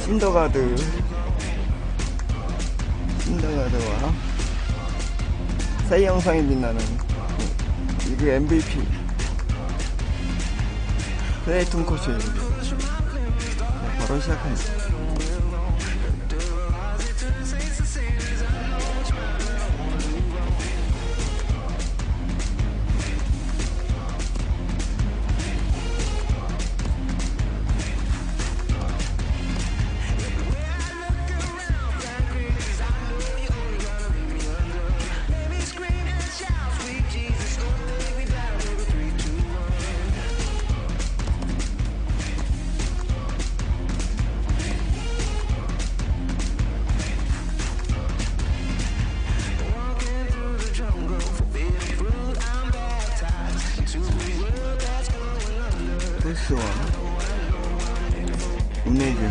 신더가드와 사이 영상에 빛나는 리그 MVP 클레이톤 코스입니다. 바로 시작합니다. 토스와 인내즈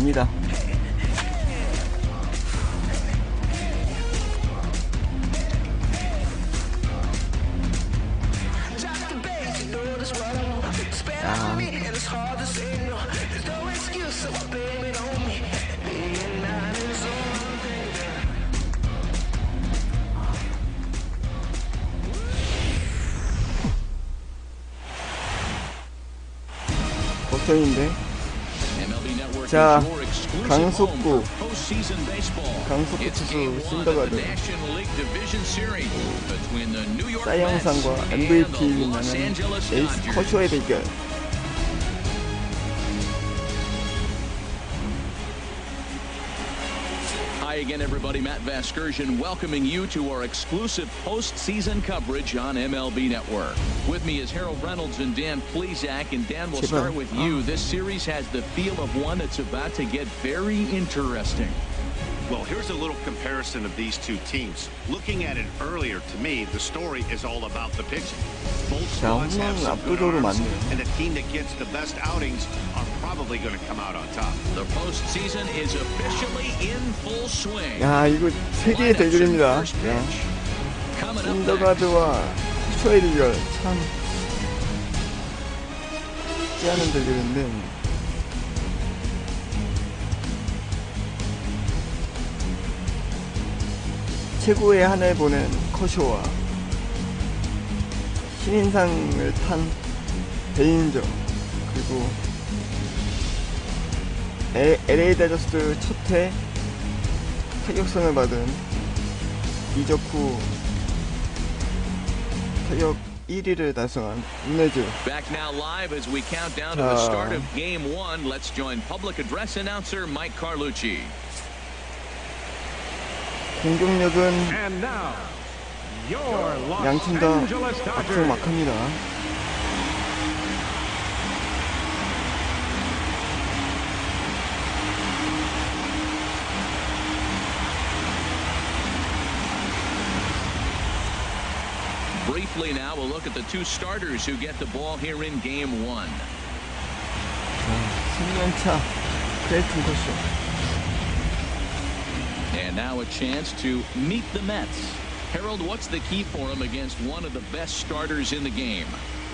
입니다. 걱정인데. 자, 강속구 투수 신더가드 사이 영상과 MVP 빛나는 에이스 커쇼의 대결. Hi again, everybody. Matt Vasgersian welcoming you to our exclusive postseason coverage on MLB Network. With me is Harold Reynolds and Dan Plesac. And Dan, we'll start with you. This series has the feel of one that's about to get very interesting. Well, here's a little comparison of these two teams. Looking at it earlier, to me, the story is all about the pitching. Both squads have some good arms, and the team that gets the best outings are probably going to come out on top. The postseason is officially in full swing. 야, 이거 세계의 대결입니다. 야, 신더가드와 커쇼의 대결 참 쉽지 않은 대결인데. 최고의 한 해 보낸 커쇼와 신인상을 탄 베인저, 그리고 LA다저스 첫회 타격상을 받은 이적 후 타격 1위를 달성한 인내즈. Back now live as we count down to the start of game 1. Let's join public address announcer Mike Carlucci. 공격력은 양팀 다 막합니다. Briefly now, we'll look at the two starters who get the ball here in game 1. 10년차 클레이톤 코쇼. And now a chance to meet the Mets. Harold, what's the key for him against one of the best starters in the game?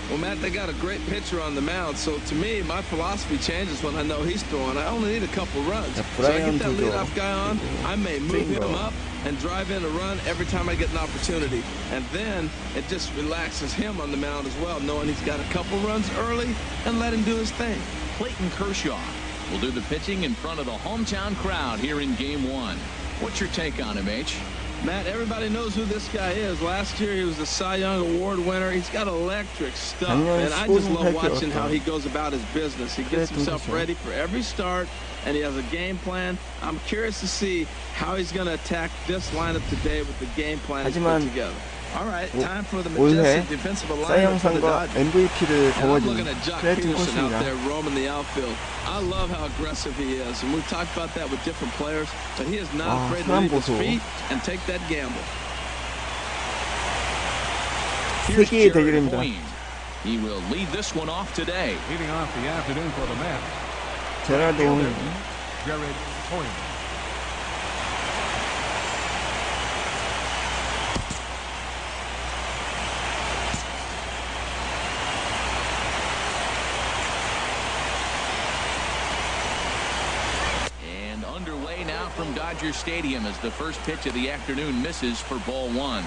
Well, Matt, they got a great pitcher on the mound, so to me, my philosophy changes when I know he's throwing. I only need a couple runs. So I get that leadoff guy on, I may move him up and drive in a run every time I get an opportunity. And then it just relaxes him on the mound as well, knowing he's got a couple runs early and let him do his thing. Clayton Kershaw will do the pitching in front of the hometown crowd here in game 1. What's your take on him, H? Matt, everybody knows who this guy is. Last year he was the Cy Young Award winner. He's got electric stuff, and I just love watching how he goes about his business. He gets himself ready for every start, and he has a game plan. I'm curious to see how he's going to attack this lineup today with the game plan he's put together. 올해 사이 영상과 MVP를 거머쥔 클레이튼 커쇼입니다. 사람 보소. 세계의 대결입니다. 제라드 호잉. Underway now from Dodger Stadium as the first pitch of the afternoon misses for ball one.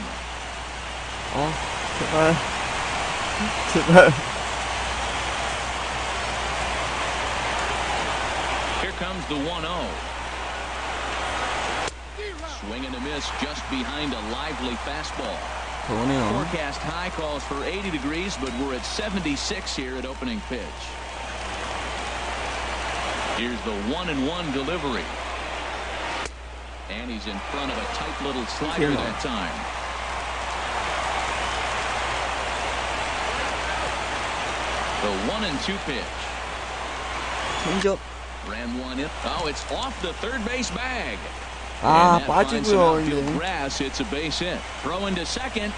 제발. 제발. Here comes the 1-0. Swing and a miss just behind a lively fastball. Forecast high calls for 80 degrees, but we're at 76 here at opening pitch. Here's the 1-1 delivery. And he's in front of a tight little slider that time. The 1-2 pitch. changeup. Ran one in. Oh, it's off the third base bag. 빠지고요, 이제. Grass, it's a base hit. Throw into second.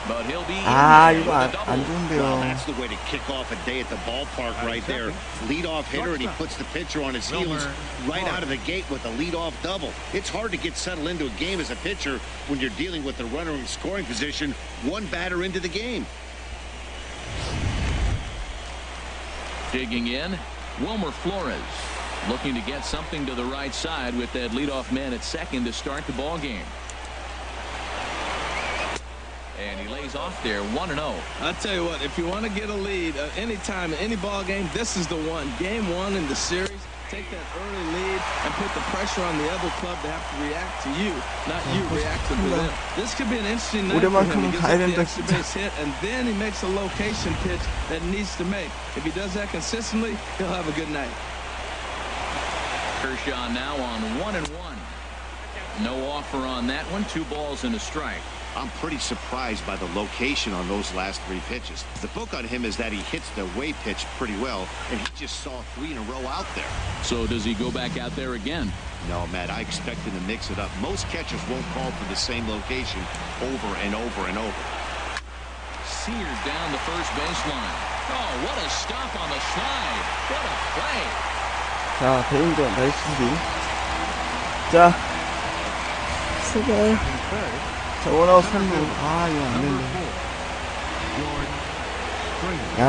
But he'll be 이거 안 좋은데요. Well, that's the way to kick off a day at the ballpark right there. Leadoff hitter, and he puts the pitcher on his heels right out of the gate with a leadoff double. It's hard to get settled into a game as a pitcher when you're dealing with the runner in scoring position, one batter into the game. Digging in, Wilmer Flores looking to get something to the right side with that leadoff man at second to start the ball game. And he lays off there, 1-0. I'll tell you what, if you want to get a lead anytime, any ball game, this is the one. Game one in the series, take that early lead and put the pressure on the other club to have to react to you, not you reacting to them. This could be an interesting night for him. He gets up the extra base hit, and then he makes a location pitch that he needs to make. If he does that consistently, he'll have a good night. Kershaw now on 1-1. No offer on that one. 2 balls and a strike. I'm pretty surprised by the location on those last 3 pitches. The book on him is that he hits the away pitch pretty well, and he just saw 3 in a row out there. So does he go back out there again? No, Matt, I expect him to mix it up. Most catchers won't call for the same location over and over and over. Sears down the first baseline. Oh, what a stop on the slide. What a play. 자, 대인전 나이스 수비. 자, 수비. 자, 원아웃 3루. 이거 안 된다. 야,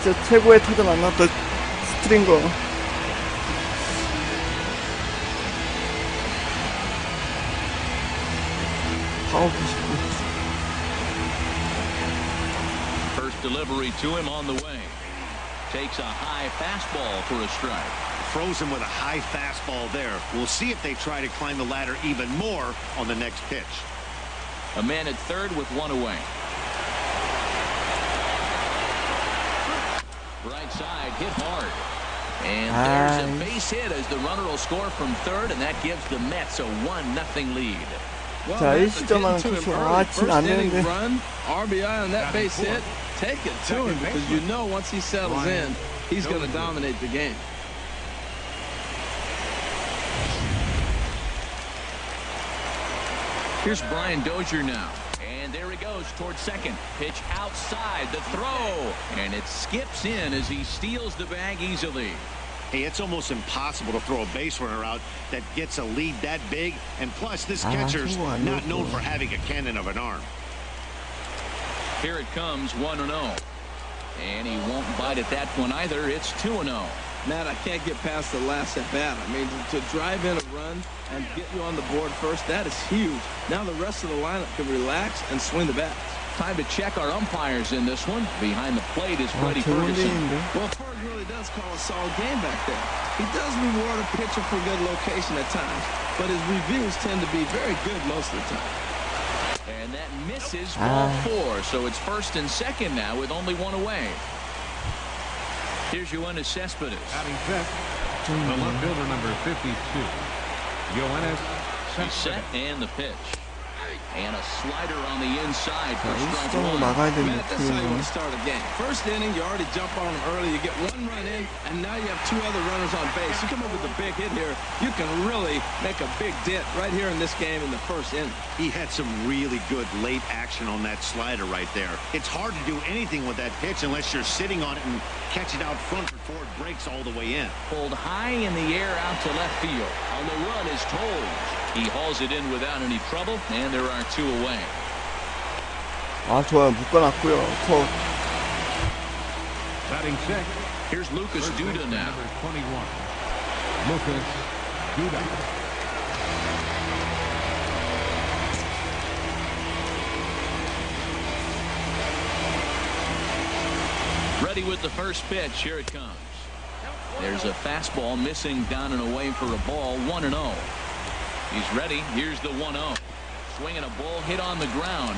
진짜 최고의 타자 만났던 스트링거. 파워 99. First delivery to him on the way. Takes a high fastball for a strike. Throws him with a high fastball there. We'll see if they try to climb the ladder even more on the next pitch. A man at third with 1 away. Right side hit hard. And there's a base hit as the runner will score from third, and that gives the Mets a 1-0 lead. 자, 1시점만 컷이야. 진 안 되는데. RBI on that base hit. Take it to him because you know once he settles in, he's going to dominate the game. Here's Brian Dozier now. And there he goes towards second. Pitch outside the throw. And it skips in as he steals the bag easily. Hey, it's almost impossible to throw a base runner out that gets a lead that big. And plus, this catcher's not known for having a cannon of an arm. Here it comes, 1-0. And he won't bite at that one either. It's 2-0. Matt, I can't get past the last at bat. I mean, to drive in a run and get you on the board first, that is huge. Now the rest of the lineup can relax and swing the bat. Time to check our umpires in this one. Behind the plate is Freddie Ferguson. Well, Ferg really does call a solid game back there. He does reward a pitcher for good location at times, but his reviews tend to be very good most of the time. And that misses ball 4, so it's first and second now with only 1 away. Here's Yoenis Cespedes. Batting fifth, the left fielder number 52, Yoenis He's set and the pitch. And a slider on the inside for strike 일시적으로 one. 막아야 되는데 Matt, that's how you want to start a game. First inning, you already jump on them early. You get one run in, and now you have two other runners on base. You come up with a big hit here, you can really make a big dent right here in this game in the first inning. He had some really good late action on that slider right there. It's hard to do anything with that pitch unless you're sitting on it and catch it out front before it breaks all the way in. Pulled high in the air out to left field. On the run is Toles. He hauls it in without any trouble, and there are two away. 아, 좋아요. 묶어놨고요. 컷. Batting sixth. Here's Lucas Duda now. Number 21. Lucas Duda. Ready with the first pitch. Here it comes. There's a fastball missing down and away for a ball. 1-0. He's ready. Here's the 1-0. Swinging a ball hit on the ground.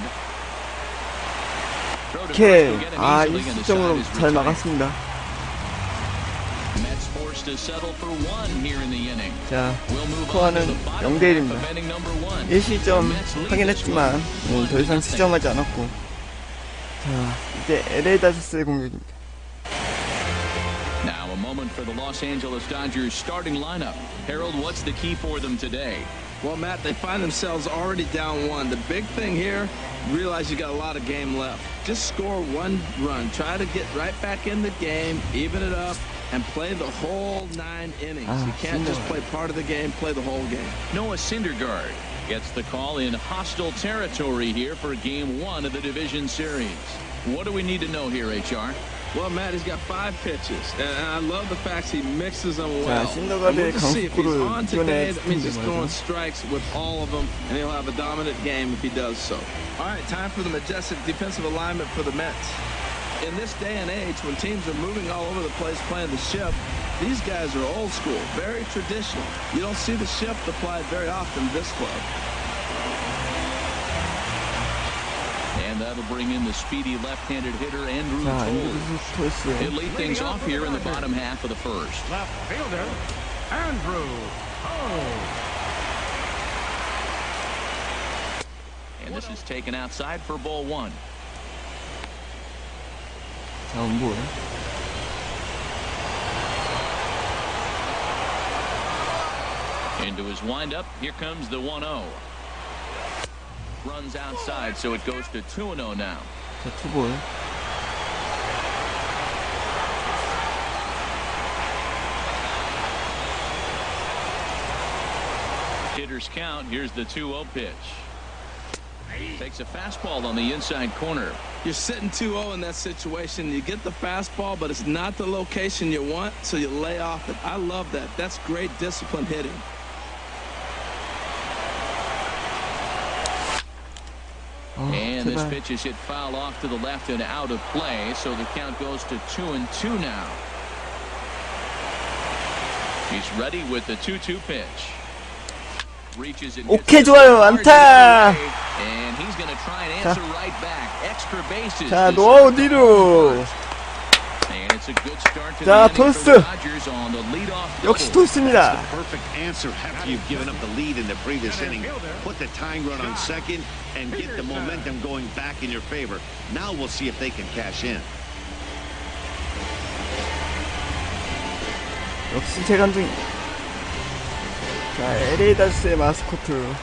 오케이. 아, 일시적으로 잘 막았습니다. Mets forced to settle for one here in the inning. 자, We'll move on to 스코어는 the bottom half 0대1입니다. of inning number one. 1실점 Mets lead 하긴 this 했지만 one. 더 이상 실점하지 않았고. 자, 이제 LA 다저스의 공격입니다. Now a moment for the Los Angeles Dodgers starting lineup. Harold, what's the key for them today? Well, Matt, they find themselves already down one. The big thing here, realize you got a lot of game left. Just score one run. Try to get right back in the game, even it up, and play the whole 9 innings. You can't just play part of the game, play the whole game. Noah Syndergaard gets the call in hostile territory here for Game 1 of the Division Series. What do we need to know here, HR? Well, Matt, he's got 5 pitches, and I love the fact he mixes them well. 자, 신더가드의 We'll see if he's 강속구를 on today. 이겨내야 That means he's 텐데 throwing 말이죠. strikes with all of them, and he'll have a dominant game if he does so. All right, time for the majestic defensive alignment for the Mets. In this day and age, when teams are moving all over the place playing the shift, these guys are old school, very traditional. You don't see the shift applied very often in this club. And that'll bring in the speedy left-handed hitter Andrew 자, Toles. 토스. He'll lead things off here in the bottom half of the first. Left fielder, Andrew Toles. And this is taken outside for ball 1. 자, 원볼. Into his windup, here comes the 1-0. Runs outside, so it goes to 2-0 now. 자, 투볼. Hitter's count. Here's the 2-0 pitch. Takes a fastball on the inside corner. You're sitting 2-0 in that situation. You get the fastball, but it's not the location you want, so you lay off it. I love that. That's great discipline hitting. And this pitch is hit foul off to the left and out of play, so the count goes to 2-2 now. He's ready with the 2-2 pitch. Reaches and 오케이, 좋아요. 안타. And he's going to try and answer right back. Extra bases. 자, 노아웃 1루. And it's a good start to 자, the inning 토스. for the Dodgers on the leadoff 역시 double. 토스입니다. That's the perfect answer after you've given up the lead in the previous inning. Put the tying run on second and get the momentum going back in your favor. Now we'll see if they can cash in. 역시 재간중. 자, LA 다저스의 마스코트.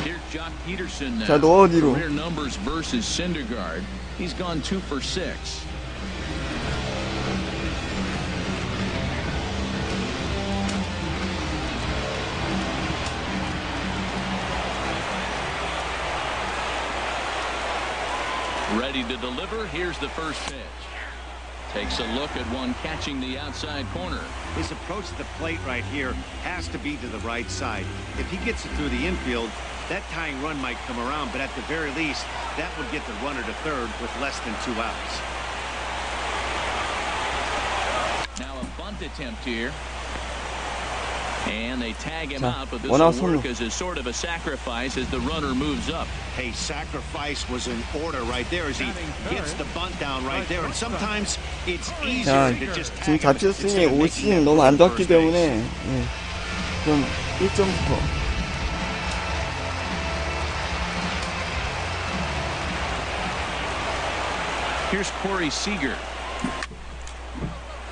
Here's Jock Peterson now. 자, 노아 어디로? Career numbers versus Syndergaard. He's gone 2 for 6. Ready to deliver. Here's the first pitch. Takes a look at one catching the outside corner. His approach to the plate right here has to be to the right side. If he gets it through the infield, that tying run might come around, but at the very least, that would get the runner to third with less than 2 outs. Now a bunt attempt here. And they tag him 자, out, but this 원아웃 will work 삼루. as a sort of a sacrifice as the runner moves up. Hey, sacrifice was in order right there as he gets the bunt down right there. And sometimes it's 자, easier to just 지금 tag him 자체 instead 스윙이 of 올 making 시즌 that 너무 throw 안 to 좋았기 first base. 때문에 좀 1점부터 Here's Corey Seager.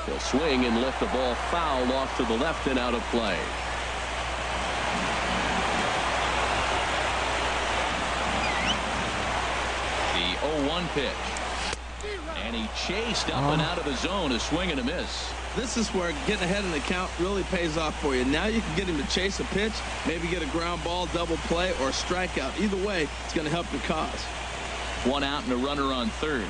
He'll swing and lift the ball foul off to the left and out of play. The 0-1 pitch. And he chased up and out of the zone, a swing and a miss. This is where getting ahead in the count really pays off for you. Now you can get him to chase a pitch, maybe get a ground ball, double play, or a strikeout. Either way, it's going to help your cause. One out and a runner on third.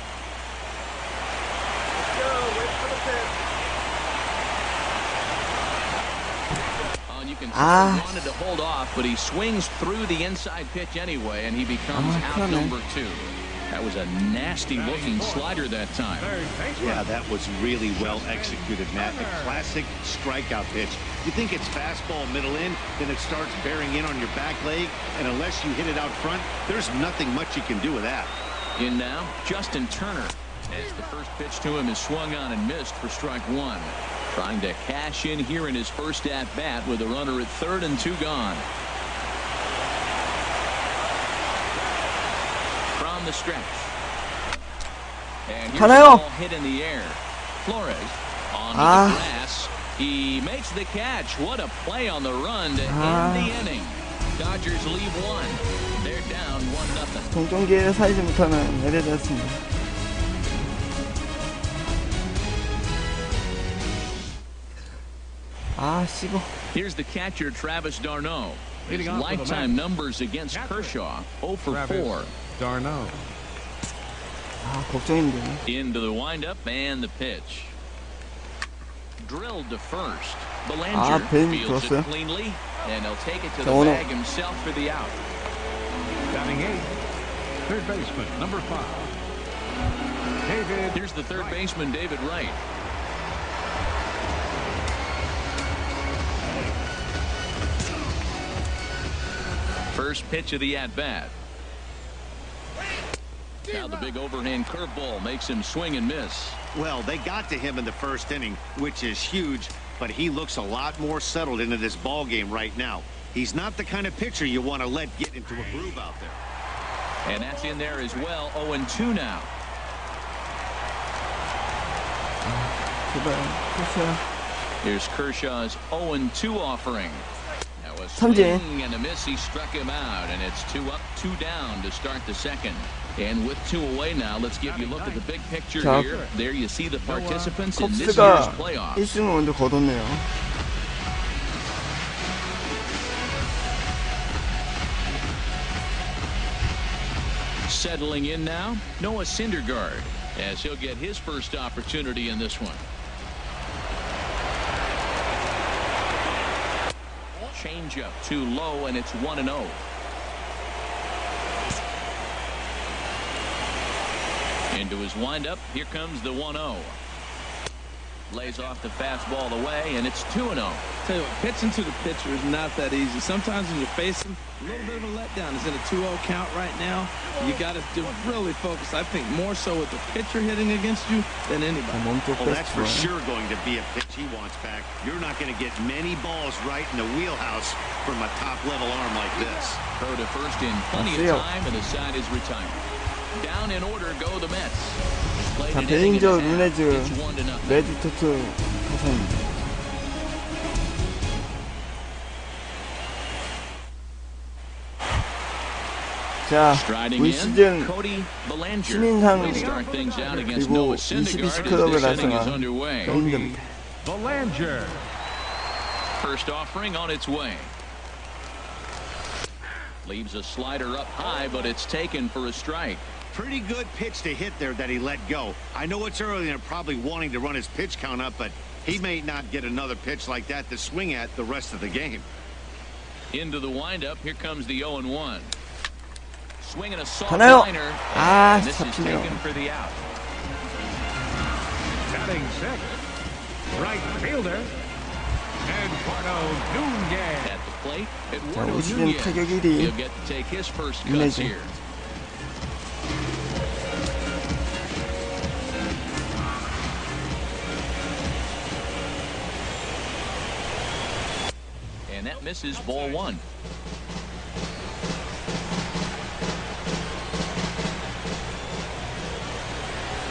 Oh, and you can see he wanted to hold off, but he swings through the inside pitch anyway, and he becomes out number 2. That was a nasty-looking slider that time. Yeah, that was really well executed, Matt. A classic strikeout pitch. You think it's fastball middle in, then it starts bearing in on your back leg, and unless you hit it out front, there's nothing much you can do with that. In now, Justin Turner. As the first pitch to him is swung on and missed for strike 1. Trying to cash in here in his first at-bat with a runner at third and 2 gone. From the stretch. And here's the ball hit in the air. Flores on the grass. He makes the catch. What a play on the run to end the inning. Dodgers lead 1. They're down 1-0. 동종기에 살지 못하는 라다저스입니다. 씹어. Here's the catcher, Travis d'Arnaud. His lifetime numbers against Kershaw, 0 for 4. d'Arnaud. 걱정인데. Into the windup and the pitch. Drilled to first. Belanger fields it cleanly, and he'll take it to the bag himself for the out. Batting 8, third baseman, number 5. David. Here's the third baseman, David Wright. First pitch of the at-bat. Now the big overhand curveball makes him swing and miss. Well, they got to him in the first inning, which is huge, but he looks a lot more settled into this ball game right now. He's not the kind of pitcher you want to let get into a groove out there. And that's in there as well. 0-2 now. Here's Kershaw's 0-2 offering. Now a swing and a miss. He struck him out, and it's 2 up, 2 down to start the second. And with 2 away now, let's give you a look at the big picture here. There you see the participants in this year's playoffs. 1승을 먼저 거뒀네요. Settling in now, Noah Syndergaard, as he'll get his first opportunity in this one. Changeup too low, and it's 1-0. Into his windup. Here comes the 1-0. Lays off the fastball away, and it's 2-0. Tell you what, pitching to the pitcher is not that easy. Sometimes when you face him, a little bit of a letdown. He's in a 2-0 count right now. You got to really focus. I think more so with the pitcher hitting against you than anybody. Well, that's for sure going to be a pitch he wants back. You're not going to get many balls right in the wheelhouse from a top-level arm like this. Throw to first in plenty of time, and the side is retired. Down in order go the Mets. 자, 베링저, 루네즈, 레드 토트 타선입니다. 자, 올 시즌 시민상 그리고 22시클럽을 달성한 베링저입니다. First offering on its way. Leaves a slider up high, but it's taken for a strike. Pretty good pitch to hit there that he let go. I know it's early and probably wanting to run his pitch count up, but he may not get another pitch like that to swing at the rest of the game. Into the windup. Here comes the 0-1. Swinging a soft liner. And this is taken for the out. Batting 6, right fielder, Eduardo Nunez. At the plate, 자, 올 Eduardo 시즌 Nunez. 타격 1위 He'll get to take his first cuts here. And that misses ball 1.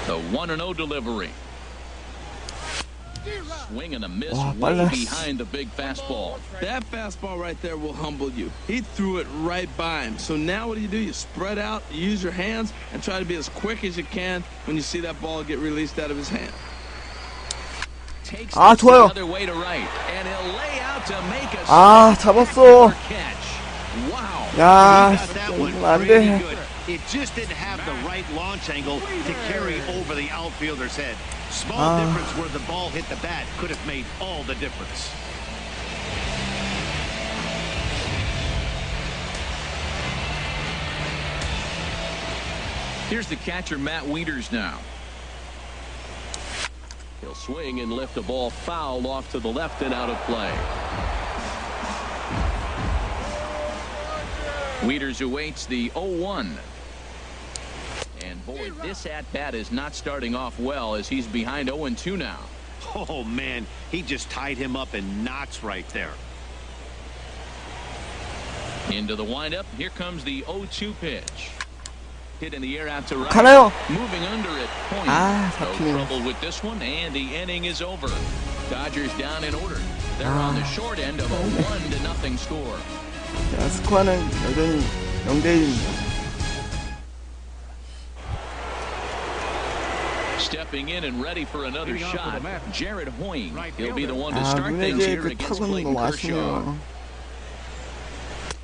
The 1-0 delivery. Swing and a miss Wow, way behind the big fastball. That fastball right there will humble you. He threw it right by him. So now what do? You spread out, you use your hands, and try to be as quick as you can when you see that ball get released out of his hand. Takes 좋아요. the other way to right, and he'll lay out to make a 잡았어. catch. Wow. 야, That one 안 pretty 돼. good. It just didn't have the right launch angle to carry over the outfielder's head. Small difference where the ball hit the bat could have made all the difference. Here's the catcher, Matt Wieters now. He'll swing and lift the ball foul off to the left and out of play. Wieters awaits the 0-1. And boy, this at-bat is not starting off well as he's behind 0-2 now. Oh, man, he just tied him up in knots right there. Into the windup. Here comes the 0-2 pitch. Hit in the air out to right. 가나요? Moving under at point. No trouble with this one, and the inning is over. Dodgers down in order. They're on the short end of a 1-0 score. 자, 스코어는 여전히 0대1입니다. Stepping in and ready for another shot, Jared Hoying. He'll be the one to 아, start things 문혜재 here 그 against 타구는 Clayton 너무 Kershaw. 아쉽네요.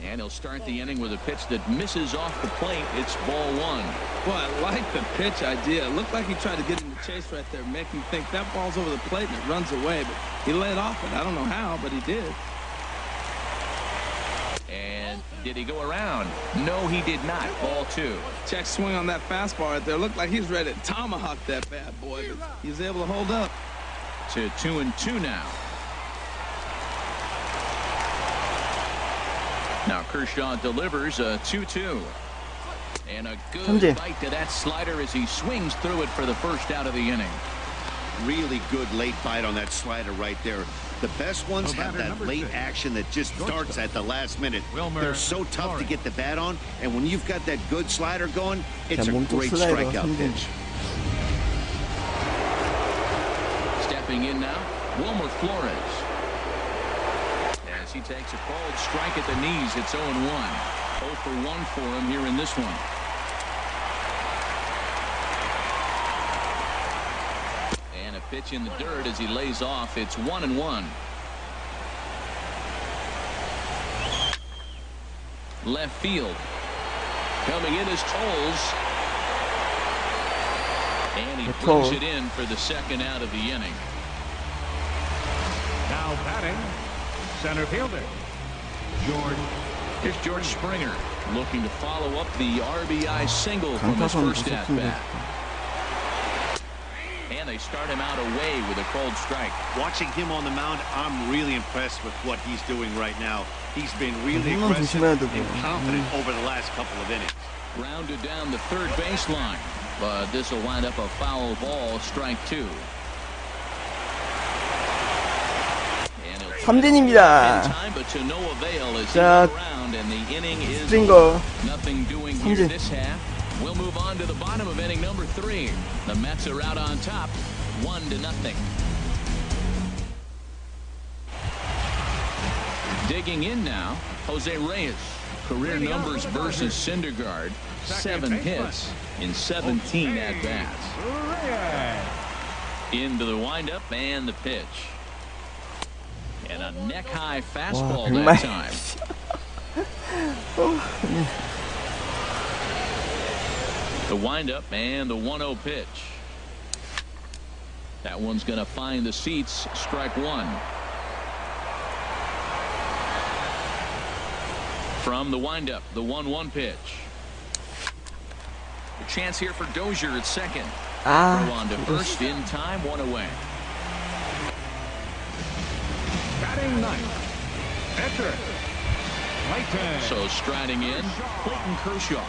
And he'll start the inning with a pitch that misses off the plate. It's ball one. Well, I like the pitch idea. It looked like he tried to get in the chase right there, make him think that ball's over the plate and it runs away. But he let off it. I don't know how, but he did. And did he go around? No, he did not. Ball two. Check swing on that fastball right there. Looked like he was ready to tomahawk that bad boy, but he was able to hold up. To 2-2 now. Now Kershaw delivers a 2-2. And a good bite to that slider as he swings through it for the first out of the inning. Really good late bite on that slider right there. The best ones have that late action that just starts at the last minute. They're so tough to get the bat on, and when you've got that good slider going, it's a great strikeout pitch. Stepping in now, Wilmer Flores. As he takes a called strike at the knees, it's 0-1. 0 for 1 for him here in this one. And a pitch in the dirt as he lays off. It's 1-1. Left field. Coming in is Tolles. And he brings it in for the second out of the inning. Now batting, center fielder, George. Here's George Springer looking to follow up the RBI single from his first at-bat. And they start him out away with a cold strike. Watching him on the mound, I'm really impressed with what he's doing right now. He's been really aggressive and confident over the last couple of innings. Grounded down the third baseline, but this will wind up a foul ball, strike two. 삼진입니다. 자, 스프링거 삼진. We'll move on to the bottom of inning number 3. The Mets are out on top, 1-0. Digging in now, Jose Reyes. Career numbers versus Syndergaard. 7 hits in 17 at-bats. Into the windup and the pitch. And a neck-high fastball that time. The windup and the 1-0 pitch. That one's going to find the seats. Strike one. From the windup, the 1-1 pitch. A chance here for Dozier at second. Throw on to first in time, 1 away. Batting ninth, pitcher, Clayton. So striding in, Clayton Kershaw.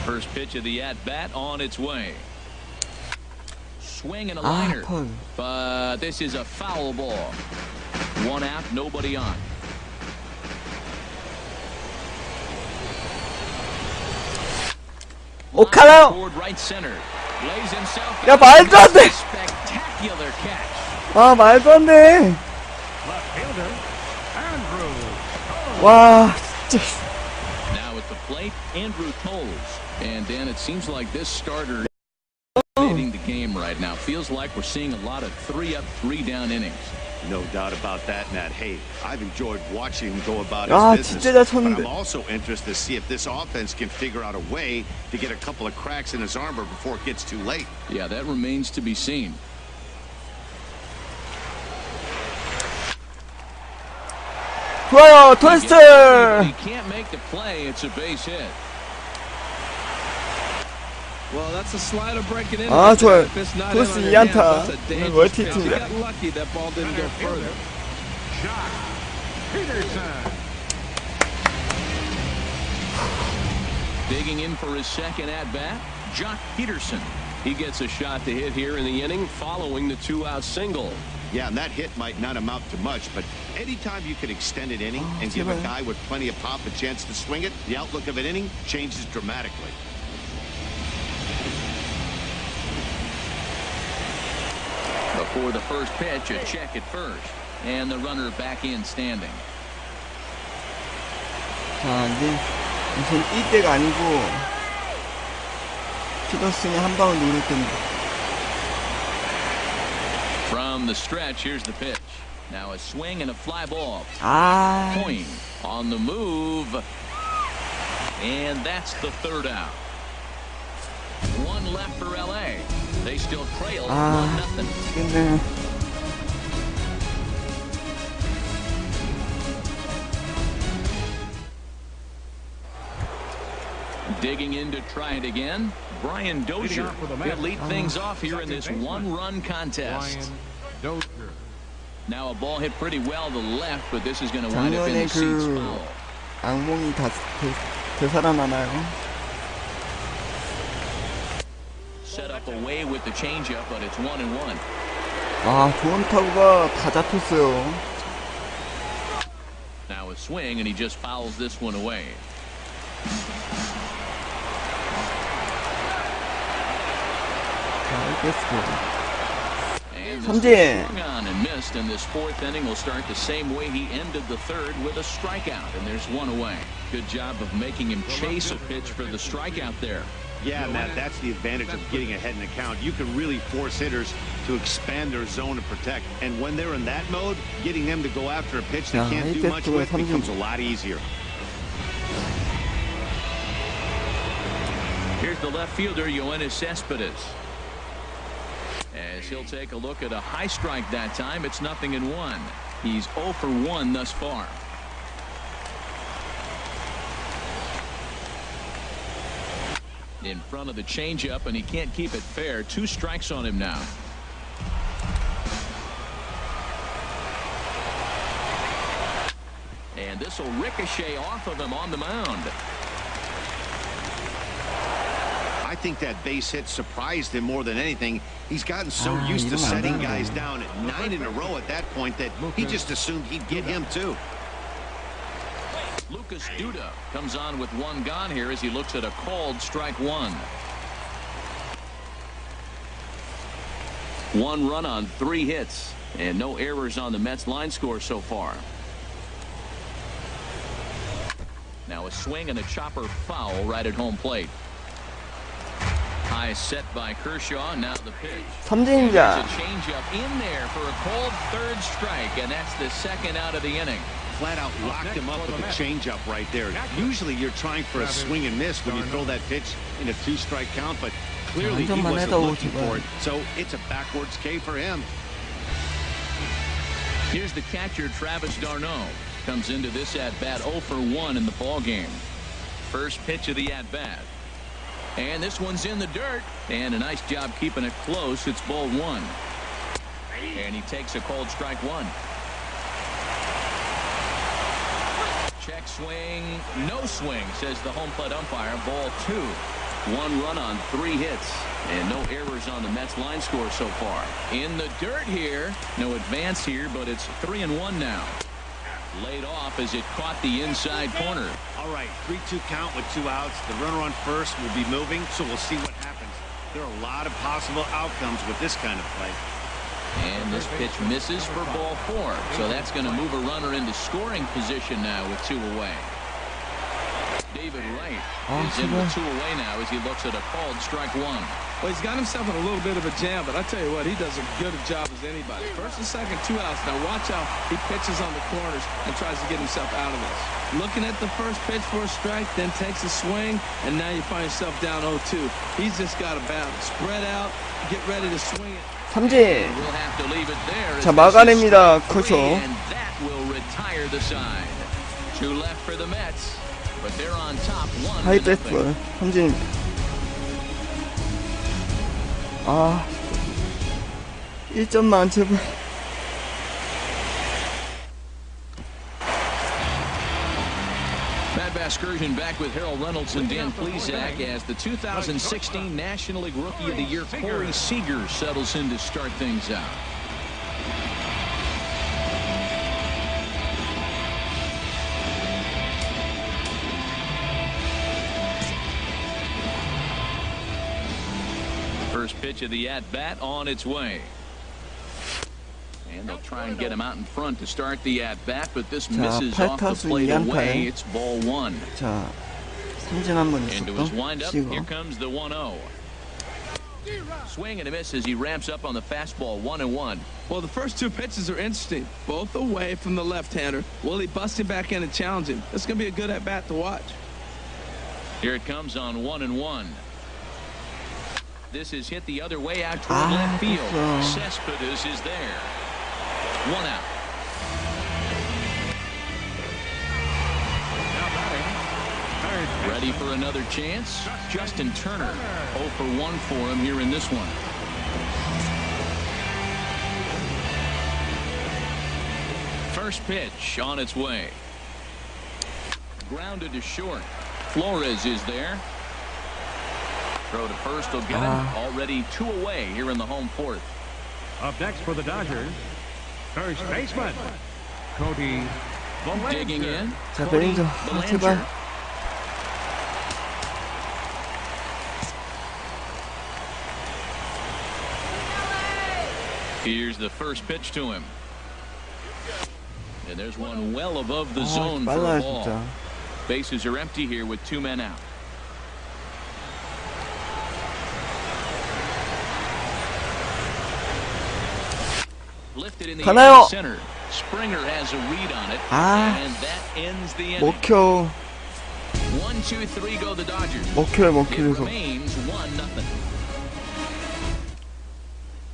First pitch of the at-bat on its way. Swing and a liner, but this is a foul ball. 1 out, nobody on. 오카나요? 야, 말도 안 돼! 아, 말도 안 돼! 와, 진짜. Now at the plate, Andrew Toles. And Dan, it seems like this starter is dominating the game right now. Feels like we're seeing a lot of 3-up, 3-down innings. No doubt about that, Matt. Hey, I've enjoyed watching him go about 아, his 진짜 잘 business, but 쳤는데. I'm also interested to see if this offense can figure out a way to get a couple of cracks in his armor before it gets too late. Yeah, that remains to be seen. 좋아요, 토스트! He can't make the play. It's a base hit. Well, that's a slider breaking in. 아, 좋아요. If it's not 토스트 in on your 2안타. hands, that's a 오늘 dangerous 멀티 pitch. He 칩니다. got lucky that ball didn't go further. Jock Peterson. Digging in for his second at-bat, Jock Peterson. He gets a shot to hit here in the inning following the 2-out single. Yeah, and that hit might not amount to much, but anytime you can extend an inning and give a guy with plenty of pop a chance to swing it, the outlook of an inning changes dramatically. Before the first pitch, a check at first, and the runner back in standing. 자, 이제 우선 뛸 때가 아니고 피더슨이 한 방을 노릴 때입니다. From the stretch, here's the pitch. Now a swing and a fly ball. 아, Coin on the move, and that's the third out. One left for LA. They still trail 1-0. 근데 Digging in to try it again, Brian Dozier. He'll lead things off here in this one-run contest. Brian Dozier. Now a ball hit pretty well to the left, but this is going to wind up in 작년에 the seats 그 foul. 악몽이 다 되살아나나요? Set up away with the changeup, but it's 1-1. 아, 좋은 타구가 다 잡혔어요. Now a swing, and he just fouls this one away. 자, 알겠어. And 삼진. this swung on and missed, and this fourth inning will start the same way he ended the third, with a strikeout, and there's one away. Good job of making him chase a pitch for the strikeout there. Yeah, Matt, that's the advantage of getting ahead in the count. You can really force hitters to expand their zone and protect. And when they're in that mode, getting them to go after a pitch they can't do much with becomes a lot easier. Here's the left fielder, Yoenis Cespedes. As he'll take a look at a high strike that time, it's 0-1. He's 0 for 1 thus far. In front of the changeup, and he can't keep it fair. 2 strikes on him now. And this will ricochet off of him on the mound. I think that base hit surprised him more than anything. He's gotten so used to setting guys down at 9 in a row at that point that he just assumed he'd get him too. Lucas Duda comes on with 1 gone here as he looks at a called strike 1. 1 run on 3 hits and no errors on the Mets line score so far. Now a swing and a chopper foul right at home plate. High set by Kershaw. Now the pitch. 삼진입니다. There's a changeup in there for a called third strike, and that's the second out of the inning. Flat out locked him up with a changeup right there. Usually you're trying for a swing and miss when you throw that pitch in a 2-strike count, but clearly he wasn't looking for it, so it's a backwards K for him. Here's the catcher, Travis d'Arnaud. Comes into this at-bat 0 for 1 in the ballgame. First pitch of the at-bat. And this one's in the dirt. And a nice job keeping it close. It's ball 1. And he takes a called strike 1. Check swing. No swing, says the home plate umpire. Ball 2. 1 run on 3 hits. And no errors on the Mets line score so far. In the dirt here. No advance here, but it's 3-1 now. Laid off as it caught the inside corner. All right, 3-2 count with 2 outs. The runner on first will be moving, so we'll see what happens. There are a lot of possible outcomes with this kind of play. And this pitch misses for ball 4. So that's going to move a runner into scoring position now with 2 away. David Wright is in with 2 away now as he looks at a called strike 1. Well, he's got himself in a little bit of a jam, but I tell you what, he does a good a job as anybody. First and second, 2 outs. Now watch how he pitches on the corners and tries to get himself out of this. Looking at the first pitch for a strike, then takes a swing, and now you find yourself down 0-2. He's just got to balance, spread out, get ready to swing it. 삼진. We'll have to leave it there. 자, 막아냅니다. 커쇼. And that will retire the side. 2 left for the Mets, but they're on top 1-0. 하이 패스볼. 삼진입니다. 아, 1점만 제발. Matt Vasgersian back with Harold Reynolds and Dan Plesac as the 2016 National League Rookie of the Year Corey Seager settles in to start things out. First pitch of the at-bat on its way. And they'll try and get him out in front to start the at-bat, but this misses off the plate away. It's ball 1. 자, 삼진 한번 Into his 있었고. windup, 쉬고. here comes the 1-0. Swing and a miss as he ramps up on the fastball. 1-1. Well, the first 2 pitches are interesting, both away from the left-hander. Will he bust him back in and challenge him? It's going to be a good at-bat to watch. Here it comes on 1-1. This is hit the other way out toward left field. Cespedes is there. 1 out. Ready for another chance? Justin Turner. 0 for 1 for him here in this one. First pitch on its way. Grounded to short. Flores is there. Throw to first will get him. Already 2 away here in the home 4th. Up next for the Dodgers, first baseman, Cody Bellinger. Digging in. 자, 벨링저. 아, 제발. Here's the first pitch to him. And there's one well above the zone for a 빨라요, ball. 진짜. Bases are empty here with 2 men out. Lifted in the 가나요? center. Springer has a read on it. And that ends the inning. 먹혀. 1, 2, 3 go the Dodgers. 먹혀요, It 먹히면서. remains 1-0.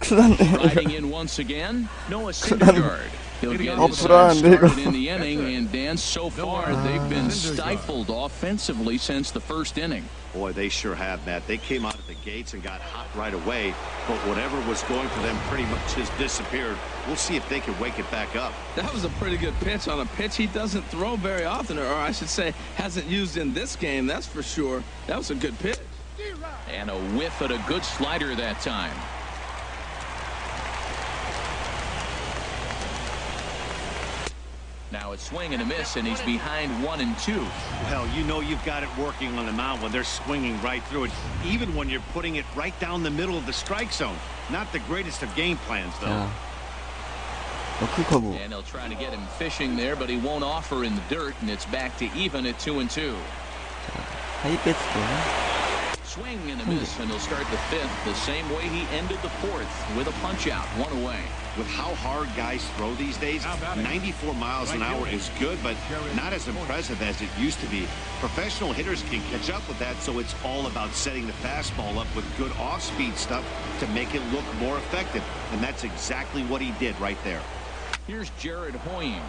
큰일 났네. Riding in once again, Noah Syndergaard. He'll get his side 불안한데, 이거. started in the inning, and Dan, so far they've been stifled offensively since the first inning. Boy, they sure have, Matt. They came out of the gates and got hot right away, but whatever was going for them pretty much has disappeared. We'll see if they can wake it back up. That was a pretty good pitch on a pitch he doesn't throw very often, or I should say hasn't used in this game, that's for sure. That was a good pitch. And a whiff at a good slider that time. Now it's swing and a miss, and he's behind 1-2. Well, you know you've got it working on the mound when they're swinging right through it, even when you're putting it right down the middle of the strike zone. Not the greatest of game plans, though. 자, 너클 커브. And they'll try to get him fishing there, but he won't offer in the dirt, and it's back to even at 2-2. 하이 패스볼. Swing and a miss, and he'll start the 5th the same way he ended the 4th with a punch out, 1 away. With how hard guys throw these days, 94 miles an hour is good, but not as impressive as it used to be. Professional hitters can catch up with that, so it's all about setting the fastball up with good off-speed stuff to make it look more effective. And that's exactly what he did right there. Here's Jared Hoying.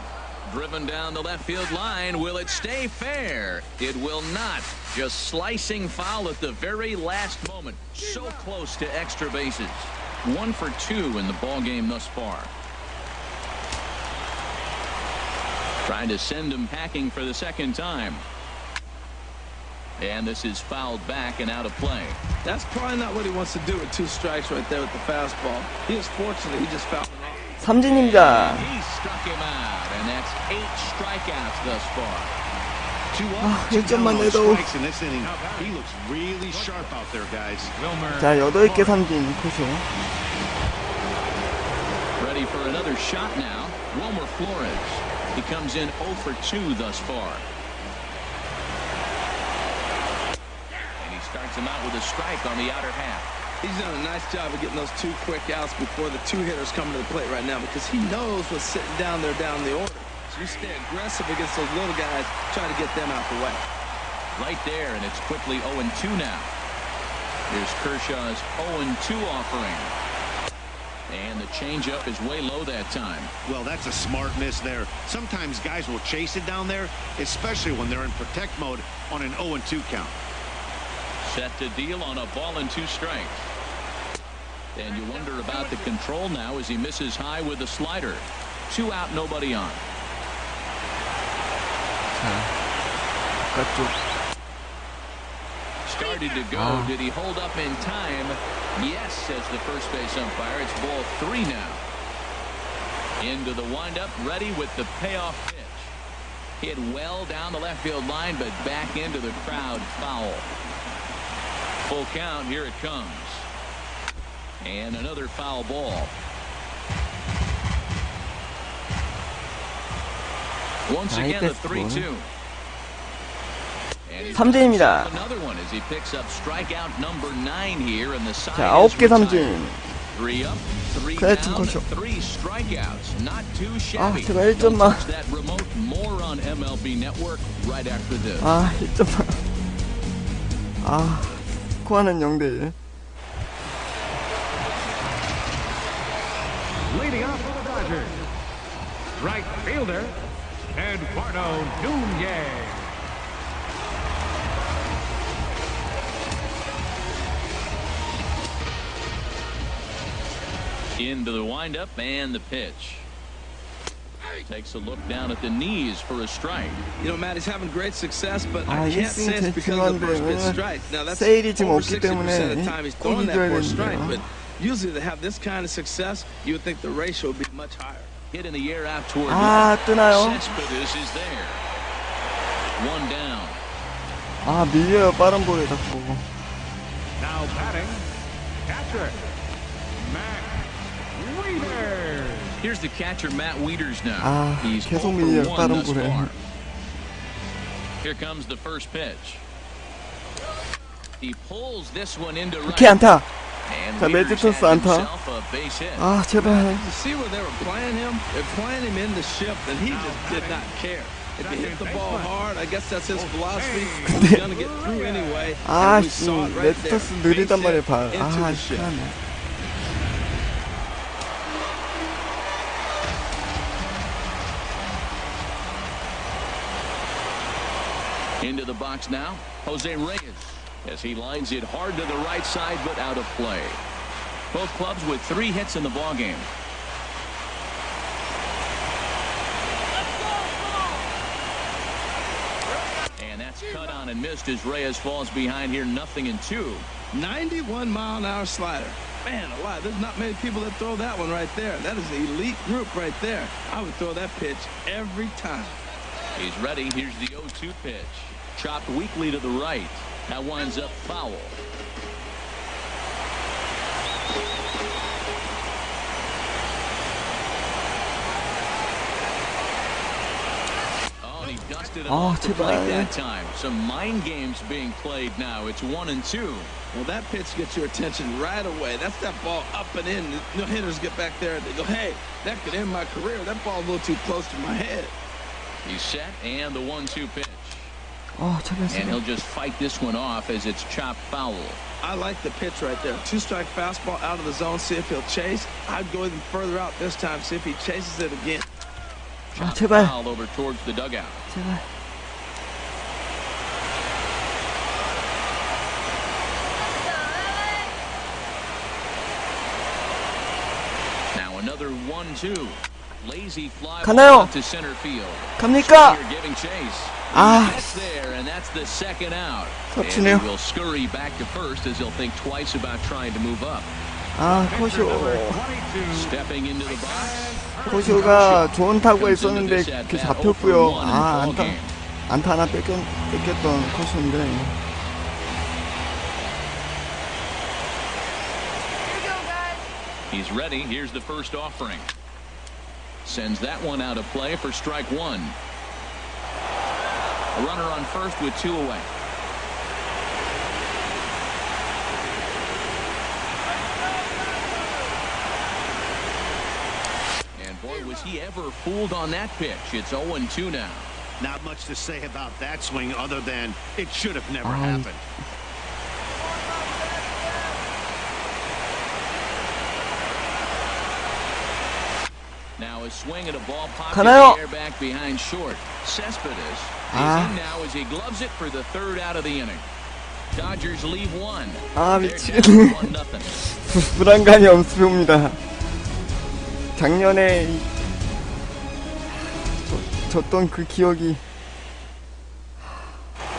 Driven down the left field line. Will it stay fair? It will not. Just slicing foul at the very last moment. So close to extra bases. 1 for 2 in the ball game thus far. Trying to send him packing for the second time. And this is fouled back and out of play. That's probably not what he wants to do with 2 strikes right there with the fastball. He was fortunate he just fouled it off. 삼진입니다. He struck him out, and that's 8 strikeouts thus far. 아, 1점만 내도. He looks really sharp out there, guys. 자, 8개 삼진 코쇼. Ready for another shot now. Wilmer Flores. He comes in 0 for 2 thus far. And he starts him out with a strike on the outer half. He's done a nice job of getting those 2 quick outs before the 2 hitters come to the plate right now, because he knows what's sitting down there down the order. So you stay aggressive against those little guys, try to get them out the way. Right there, and it's quickly 0-2 now. Here's Kershaw's 0-2 offering. And the changeup is way low that time. Well, that's a smart miss there. Sometimes guys will chase it down there, especially when they're in protect mode on an 0-2 count. Set to deal on a ball and 2 strikes. And you wonder about the control now as he misses high with the slider. 2 out, nobody on. Started to go. Did he hold up in time? Yes, says the first base umpire. It's ball 3 now. Into the windup, ready with the payoff pitch. Hit well down the left field line, but back into the crowd, foul. Full count, here it comes. And another foul ball. Once again, the 3-2. 삼진입니다. Another one as he picks up strikeout number 9 here, and the side 자, 9개 삼진. 3 up, 3 그래도 down, 컷쇼. 3 strikeouts. Not too 아, shabby. 제발 1점만. Touch that remote. More on MLB Network right after this. 아, 1점만. 아, 스코어는 0대1. Leading off for the Dodgers, right fielder, Eduardo Nunez. Into the windup and the pitch. Takes a look down at the knees for a strike. You know, Matt, he's having great success, but 아, I can't say it's because of the first pitch strike. Now, that's 세일이 지금 over 없기 60% 때문에 of the time he's throwing 골 that 줘야 first strike, 되는데요. but usually to have this kind of success, you would think the ratio would be much higher. Hit in the air out toward 아, 뜨나요? Cespedes is there. 1 down. 아, 밀려요. 빠른 볼에 자꾸. Now batting, catcher, Matt Wieters. Here's the catcher, Matt Wieters now. 아, He's 계속 0 밀려요. for 1 빠른 thus 볼에. far. Here comes the first pitch. He pulls this one into right. 오케이, 안타. And 자, Wieters 매직토스 has 안타. himself a base hit. 아, 제발. You see where they were playing him? They're playing him in the shift, and he just did not care. If he hit the ball hard, I guess that's his philosophy. He's gonna get through anyway. 아, And we 씨, saw it right there. 매직토스 느리단 Base 말이야, hit 발. into 아, the shift. 시원해. Into the box now, Jose Reyes, as he lines it hard to the right side, but out of play. Both clubs with 3 hits in the ballgame. And that's cut on and missed as Reyes falls behind here, 0-2. 91-mile-an-hour slider. Man alive, there's not many people that throw that one right there. That is an elite group right there. I would throw that pitch every time. He's ready. Here's the 0-2 pitch. Chopped weakly to the right. That winds up foul. Oh, and he dusted him off the plate that time. Some mind games being played now. It's 1-2. Well, that pitch gets your attention right away. That's that ball up and in. The hitters get back there and they go, hey, that could end my career. That ball's a little too close to my head. He's set, and the 1-2 pitch. 어, And he'll just fight this one off as it's chopped foul. I like the pitch right there. 2-strike fastball out of the zone. See if he'll chase. I'd go even further out this time. See if he chases it again. 아, 제발. Foul over towards the dugout. 제발. Now another 1-2. Lazy fly 가나요? to center field. 갑니까? Giving chase. 아, There, and that's the second out. 터치네요. And he will scurry back to first as he'll think twice about trying to move up. 아, 커쇼. Stepping into the box. 커쇼가 좋은 타구가 있었는데 그 잡혔고요. 아, 안타 하나 뺏겼던 커쇼인데. He's ready. Here's the first offering. Sends that one out of play for strike one. A runner on first with two away. And boy, was he ever fooled on that pitch. It's 0-2 now. Not much to say about that swing other than it should have never happened. Now a swing at a ball popped air back behind short. Cespedes is in now as he gloves it for the third out of the inning. Dodgers leave one. 아, 미치겠네. 불안감이 없습니다. 작년에 졌던 그 기억이.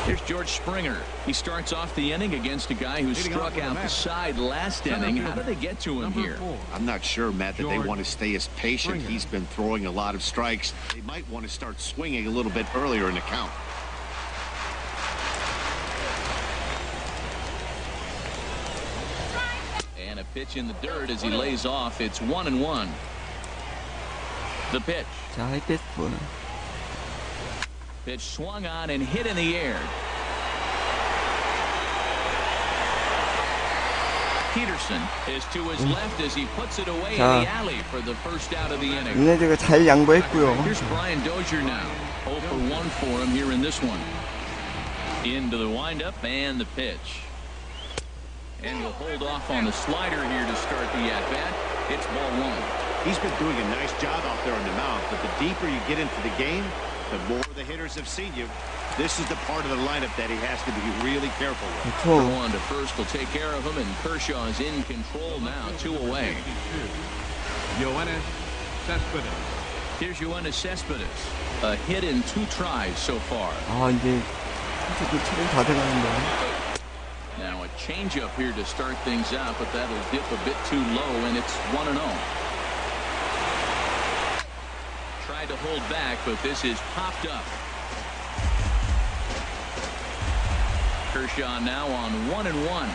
Here's George Springer. He starts off the inning against a guy who struck out the side last inning. How did they get to him here? I'm not sure, Matt, that they want to stay as patient. He's been throwing a lot of strikes. They might want to start swinging a little bit earlier in the count. And a pitch in the dirt as he lays off. It's 1-1. The pitch. 자, 하이패스볼. Pitch swung on and hit in the air. Peterson is to his left as he puts it away in the alley for the first out of the inning. 얘네들가 잘 양보했고요. Here's Brian Dozier now. 0 for 1 for him here in this one. Into the windup and the pitch. And we'll hold off on the slider here to start the at-bat. It's ball one. He's been doing a nice job out there on the mound, but the deeper you get into the game, the more the hitters have seen you. This is the part of the lineup that he has to be really careful with. One to first will take care of him, and Kershaw is in control now, 2 away. Here's Yoenis Cespedes. A hit in 2 tries so far. 아, 이제 체력이 다 돼가는데. Now a changeup here to start things out, but that'll dip a bit too low, and it's 1-0. Tried to hold back, but this is popped up. Kershaw now on 1-1.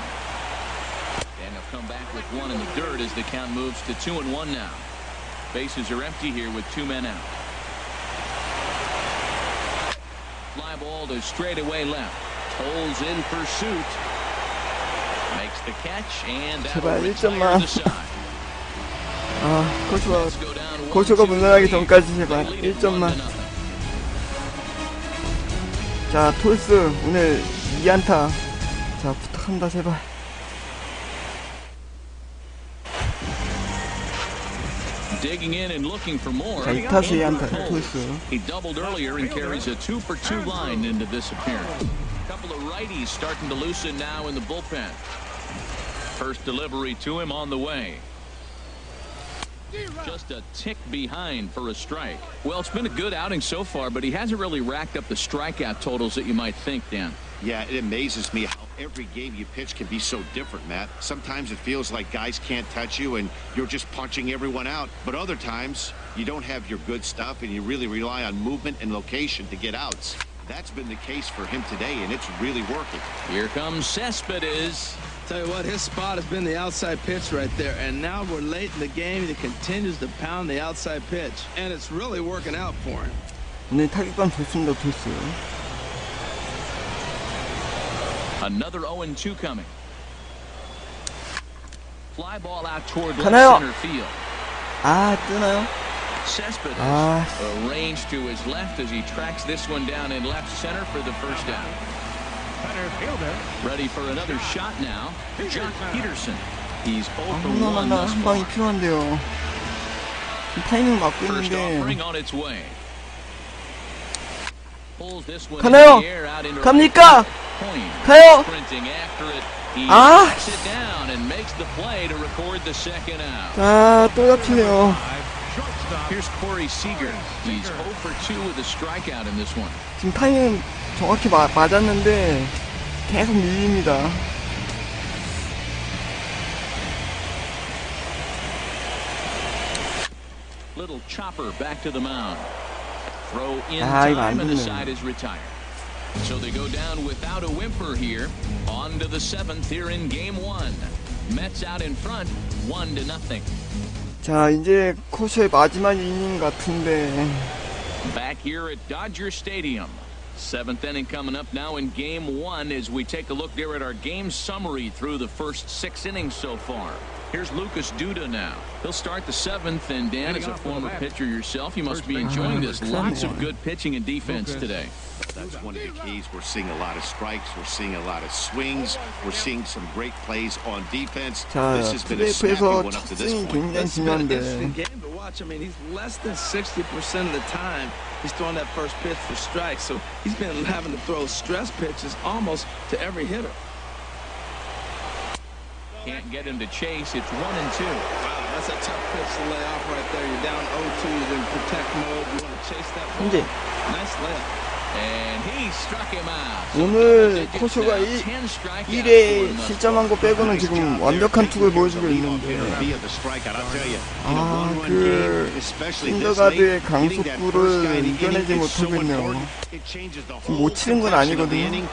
And he'll come back with one in the dirt as the count moves to 2-1 now. Bases are empty here with 2 men out. Fly ball to straightaway left. Toles in pursuit. Makes the catch, and that will retire the side. 아, 고쇼가 물러나기 전까지 제발 1점만. 자, 톨스 오늘 2안타. 자, 부탁한다 제발. Digging in and looking for more. 자, 2타수 2안타 톨스. He doubled earlier and carries a 2 for 2 line into this appearance. A couple of righties starting to loosen now in the bullpen. First delivery to him on the way. Just a tick behind for a strike. Well, it's been a good outing so far, but he hasn't really racked up the strikeout totals that you might think, Dan. Yeah, it amazes me how every game you pitch can be so different, Matt. Sometimes it feels like guys can't touch you and you're just punching everyone out. But other times, you don't have your good stuff and you really rely on movement and location to get outs. That's been the case for him today, and it's really working. Here comes Cespedes. Tell you what, his spot has been the outside pitch right there, and now we're late in the game. He continues to pound the outside pitch, and it's really working out for him. 오늘 타격감 좋습니다, 톨스. Another 0-2 coming. Fly ball out toward left center field. 아, 뜨나요? Cespedes arranged to his left as he tracks this one down in left center for the first down. Ready for another shot now. Jock Peterson. He's 0 for 1 thus 한 far. 방이 필요한데요. 타이밍 맞고 First 있는데. offering on its way. Pulls this one 가나요? in the air out into 갑니까? point. 가요? Sprinting after it. He 아! knocks it down and makes the play to record the second out. 아, 또 잡히네요. Here's Corey Seager. He's 0 for 2 with a strikeout in this one. 지금 타이밍 정확히 맞았는데 계속 밀립니다. Little chopper back to the mound. Throw in time and the side is retired. So they go down without a whimper here. On to the 7th here in game 1. Mets out in front, 1-0. 자, 이제 코스의 마지막 이닝 같은데. Back here at Dodger Stadium. 7th inning coming up now in game 1 as we take a look there at our game summary through the first 6 innings so far. Here's Lucas Duda now. He'll start the 7th, and Dan, as a former pitcher yourself, you must be enjoying this. Lots of good pitching and defense today. That's one of the keys. We're seeing a lot of strikes. We're seeing a lot of swings. We're seeing some great plays on defense. 자, This has been a snappy 플레이오프에서 one up to 첫 this 스윙이 point. 굉장히 중요한데. Game to watch. I mean, he's less than 60% of the time he's throwing that first pitch for strikes. So he's been having to throw stress pitches almost to every hitter. Can't get him to chase. It's 1-2. Wow, that's a tough pitch to lay off right there. You're down 0-2. You're in protect mode. You want to chase that ball. 삼진. Nice layup. And he struck him out. 오늘 코쇼가 1회 실점한 거 빼고는 지금 완벽한 투구를 보여주고 있는데, 그 신더가드의 강속구를 이겨내지 못하고 있네요. 지금 못 치는 건 아니거든요.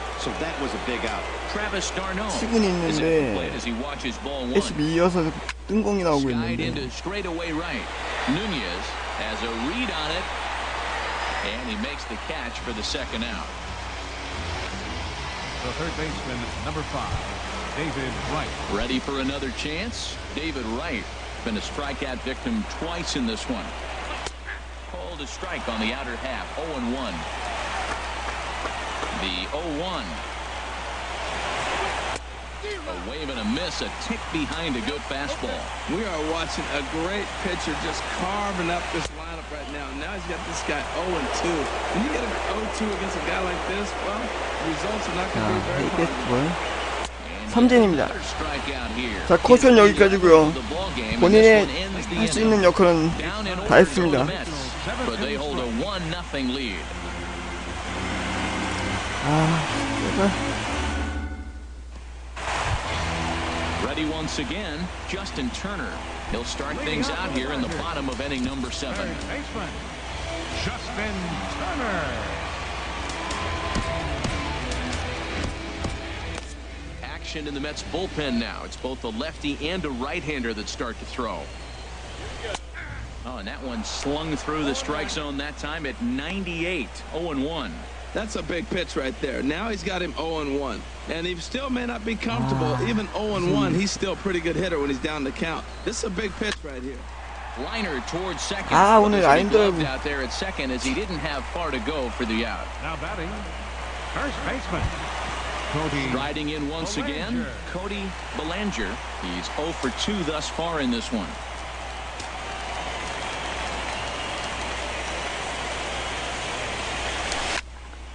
치고는 있는데 82이어서 뜬공이 나오고 있는데. And he makes the catch for the second out. The third baseman, number 5, David Wright. Ready for another chance? David Wright been a strikeout victim twice in this one. Called a strike on the outer half. 0-1. The 0-1. A wave and a miss, a tick behind a good fastball. We are watching a great pitcher just carving up this lineup right now. Now he's got this guy 0-2. When you get an 0-2 against a guy like this, well, the results are not going to be very positive. 삼진입니다. 자, 코션 여기까지고요. 본인의 할 수 있는 역할은 다 했습니다. Ready once again, Justin Turner. He'll start things out here in the bottom of inning number 7. Baseman, Justin Turner. Action in the Mets bullpen now. It's both a lefty and a right-hander that start to throw. Oh, and that one slung through the strike zone that time at 98. 0-1. That's a big pitch right there. Now he's got him 0-1. And he still may not be comfortable. Even 0-1, he's still a pretty good hitter when he's down the count. This is a big pitch right here. Liner towards second. 오늘 라인드라이브 out there at second as he didn't have far to go for the out. Now batting, first baseman, Cody. Riding in once again, Cody Bellinger. He's 0 for 2 thus far in this one.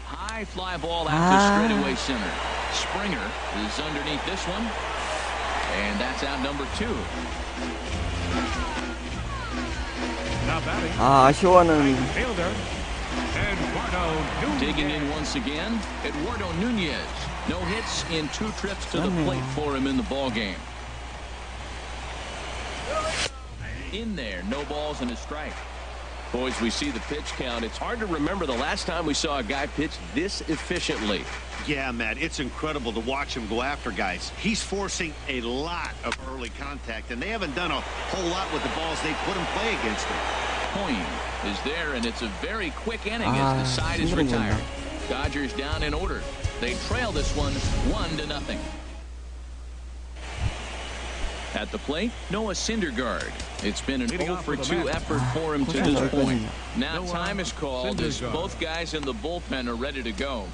High fly ball out to straightaway center. Springer is underneath this one, and that's out number 2. Now batting, 아쉬워하는 fielder, Eduardo Nunez. Digging in once again, Eduardo Nunez. No hits in 2 trips to the plate for him in the ball game. In there, no balls and a strike. Boys, we see the pitch count. It's hard to remember the last time we saw a guy pitch this efficiently. Yeah, Matt, it's incredible to watch him go after guys. He's forcing a lot of early contact, and they haven't done a whole lot with the balls they put in play against him. Point is there, and it's a very quick inning as the side is retired. Dodgers down in order. They trail this one 1-0. At the plate, Noah Syndergaard. It's been an 0 for 2 effort for him to this point. Now time is called as both guys in the bullpen are ready to go.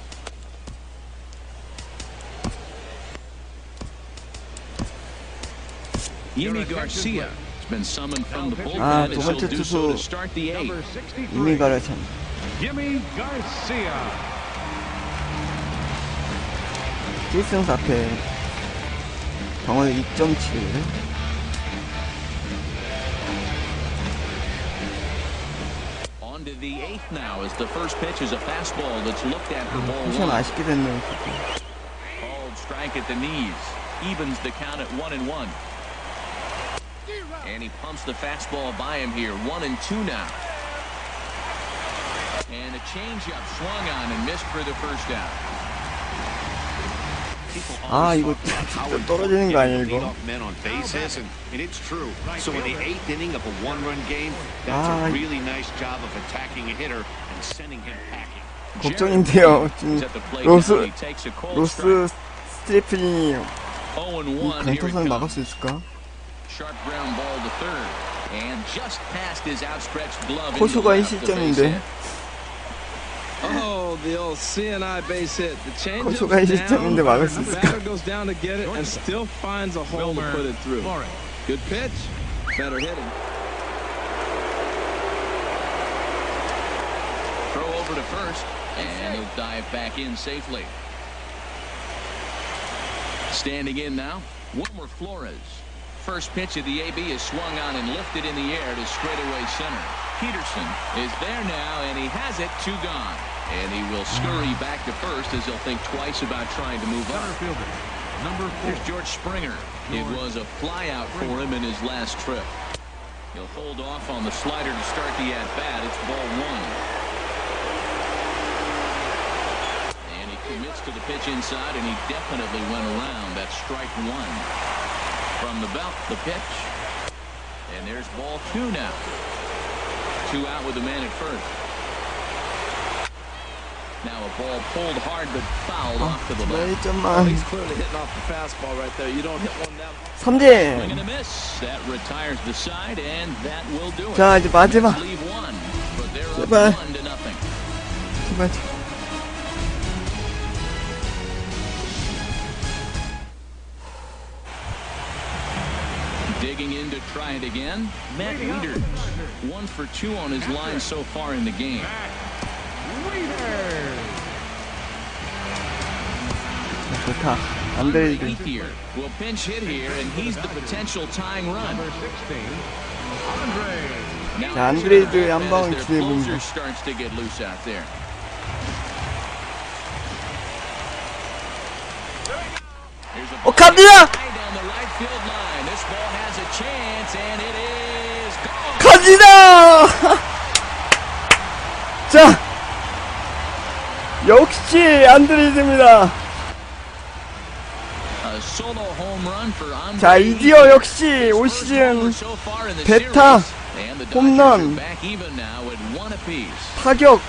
Yimi Garcia has been summoned from the bullpen as he'll do so to start the 8th. 이미 가르쳐. Yimi Garcia. 1승 4패. 경월 2.7. On to the 8th now as the first pitch is a fastball that's looked at for ball 쿠션 1. 아쉽게 됐네요. Called strike at the knees. Evens the count at 1-1. And he pumps the fastball by him here. 1-2 now. And a changeup swung on and missed for the first out. 아 이거 진짜 떨어지는 거 아니야 이거? And it's true. So in the 8th inning of a one-run game, that's a really nice job of attacking a hitter and sending him packing. 걱정인데요. 지금 로스 스트레이프니 이 강타선을 막을 수 있을까? 포수가 1실점인데. Oh, the old CNI base hit. The change 포수가 1실점인데 막을 수 있을까? batter goes down to get it and still finds a hole to put it through. Good pitch. Better hitting. Throw over to first, and he'll dive back in safely. Standing in now, Wilmer Flores. First pitch of the AB is swung on and lifted in the air to straightaway center. Peterson is there now, and he has it, 2 gone. And he will scurry back to first as he'll think twice about trying to move up. Here's George Springer. It was a flyout for him in his last trip. He'll hold off on the slider to start the at-bat. It's ball 1. And he commits to the pitch inside, and he definitely went around. That's strike 1. From the belt, the pitch. And there's ball 2 now. 2 out with the man at first. Now a ball pulled hard but fouled off to the left. He's clearly hitting off the fastball right there. You don't hit one down. 삼진. Swing and a miss. That retires the side, and that will do it. 자 이제 마지막. Leave one, but they're up 제발. 1-0. 제발. Digging in to try it again. Matt Wieters, 1 for 2 on his line so far in the game. 좋다. 안드레이드. Here will pinch hit here, and he's the potential tying run. 자, 안드레이드의 한 방울 Their 기대해 봅니다. closer starts to get loose out there. 갑니다. 갑니다. 자, 역시 안드레이드입니다. 자, 이디어 역시 올 시즌 베타, 홈런, 타격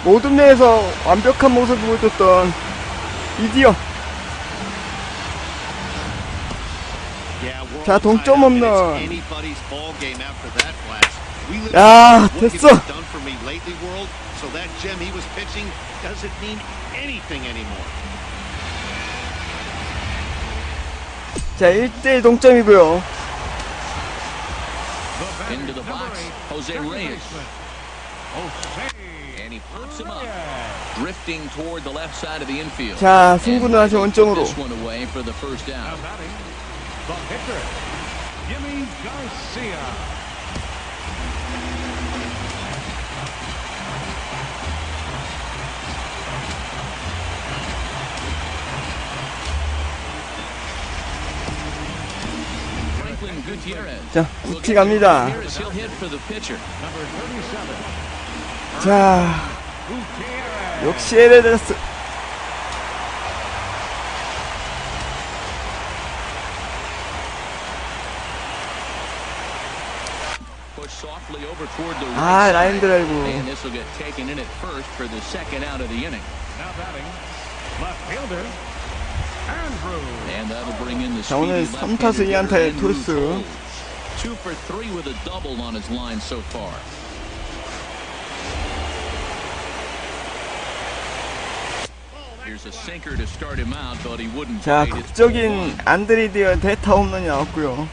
모든 면에서 완벽한 모습을 보여줬던 이디어. 자, 동점 홈런. 야, 됐어. 자, 1대1 동점이고요. 자, 승부는 아주 원점으로. 자, 구티 갑니다. 자, 역시 라다저스. 아, 라인 드라이브. 자, 오늘 3타수 2안타의 토스. 2 for 3 with a double on his line so far. Here's a sinker to start him out, but he wouldn't. 자, 극적인 안드레이드의 대타 홈런이 나왔고요.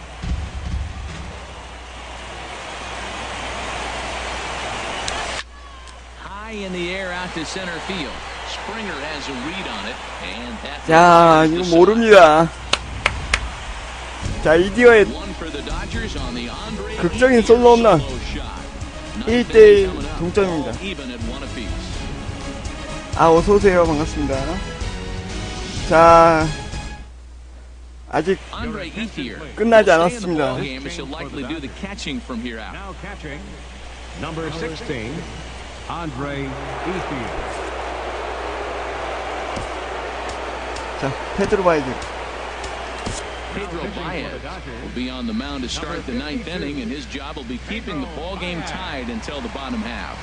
High in the air out to center field. Springer has a read on it, and that. 자, 이거 모릅니다. 자, 이디어의 극적인 솔로 홈런. 1대1 동점입니다. 아, 어서오세요. 반갑습니다. 자, 아직 Andre Ethier 끝나지 will stay in the 않았습니다. ball game, and she'll likely do the catching from here out. Now catching, number 16, Andre Ethier. 자, 페드로 바이즈. Pedro Baez will be on the mound to start the ninth inning, and his job will be keeping the ball game tied until the bottom half.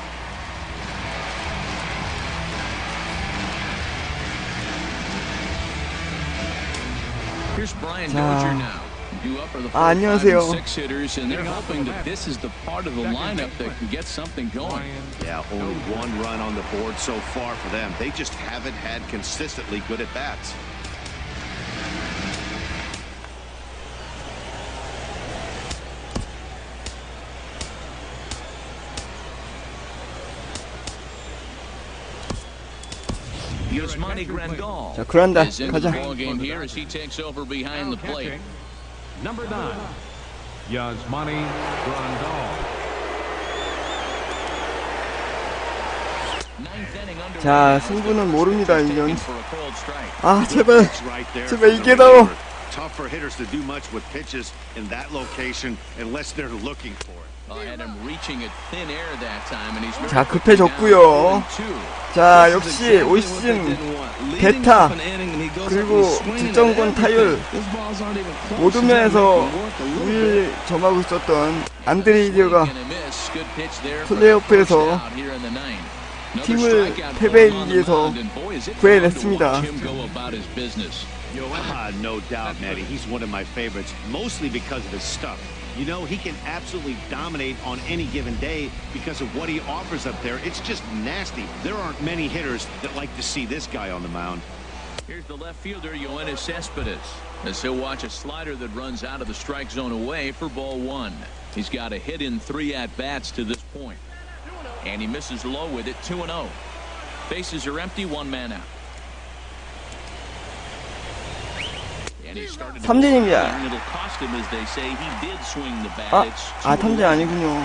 Here's Brian Dozier now. Due up are the 4, 5, 안녕하세요. and 6 hitters, and they're hoping that this is the part of the lineup that can get something going. Yeah, only one run on the board so far for them. They just haven't had consistently good at bats. Yasmani Grandal 자, 그란다. is in the 가자. ball game here as he takes over behind Now the plate. catching, number 9, Yasmani Grandal. Ninth inning underway 자, now as 승부는 the 모릅니다, pitcher is 이건. taken for a called strike. 아, 제발. It's right there 제발 from 이게 the 나와. reliever. Tough for hitters to do much with pitches in that location unless they're looking for it. I had him reaching at thin air that time, and he's very 자, quickly down 급해졌고요. 0-2. 자, 역시 올 시즌 대타 그리고 득점권 타율 모든 면에서 우위를 점하고 있었던 안드레 이디어가 플레이오프에서 팀을 패배에 이기해서 구해냈습니다. No doubt, Matty. He's one of my favorites, mostly because of his stuff. You know, he can absolutely dominate on any given day because of what he offers up there. It's just nasty. There aren't many hitters that like to see this guy on the mound. Here's the left fielder, Yoenis Cespedes, as he'll watch a slider that runs out of the strike zone away for ball 1. He's got a hit in 3 at-bats to this point. And he misses low with it, 2-0. Bases are empty, 1 man out. 삼진입니다. 아, 탐진 아니군요.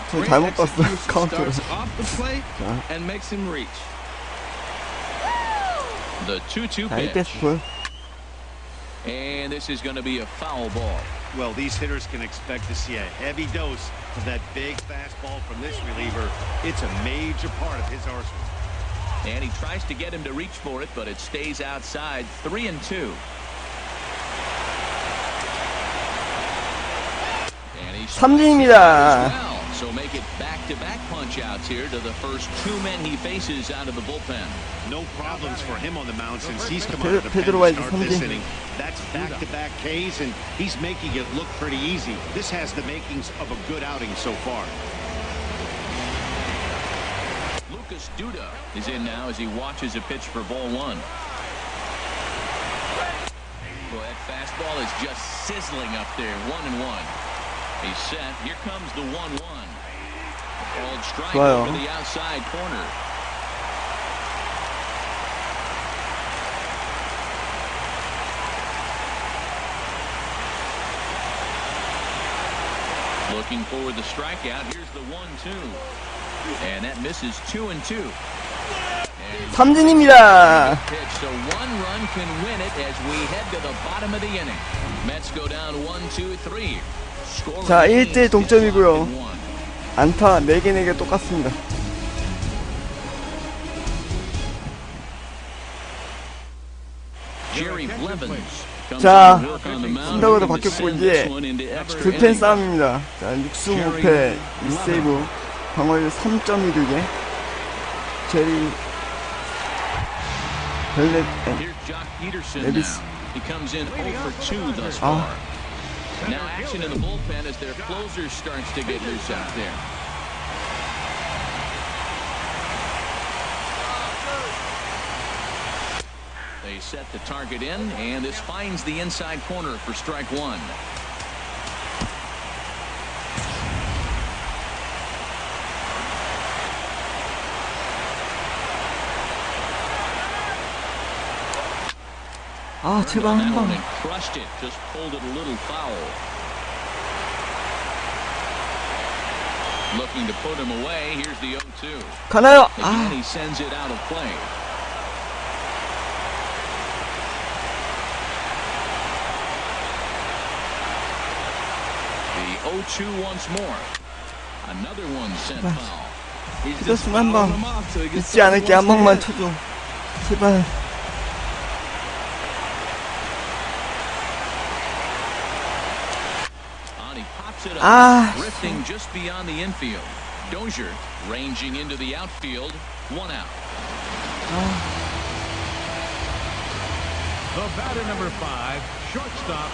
전 잘못 봤어요, 카운트를. 자, 1배스풀. And this is going to be a foul ball. Well, these hitters can expect to see a heavy dose of that big fastball from this reliever. It's a major part of his arsenal. And he tries to get him to reach for it, but it stays outside. 3-2. And he 삼진입니다. So make it back-to-back punch-outs here to the first 2 men he faces out of the bullpen. No problems for him on the mound since he's come out of the pen to start this inning. That's back-to-back Ks, and he's making it look pretty easy. This has the makings of a good outing so far. Lucas Duda is in now as he watches a pitch for ball 1. Well, that fastball is just sizzling up there, 1-1. He's set. Here comes the 1-1. Called strike over the outside corner. Looking for the strikeout. Here's the 1-2. And that misses 2-2. 삼진입니다. So 1 run can win it as we head to the bottom of the inning. Mets go down 1-2-3. 자, 1대1 동점이고요. 안타 4개 4개 똑같습니다. 자, 신다고도 바뀌었고 이제 불펜 싸움입니다. 자, 6승 5패 2세이브 방어율 3.12개 제리 벨렛 레비스. Now action in the bullpen as their closer starts to get loose out there. They set the target in, and this finds the inside corner for strike 1. 아, 제발 한 방. Looking to put him away. Here's the 0-2. 가나요? Again, he sends it out of play. The 0-2 once more. Another one sent foul. 있었으면 한 방 잊지 않을게. 한 방만 쳐줘 제발. Drifting just beyond the infield. Dozier ranging into the outfield. 1 out. The batter number 5, shortstop,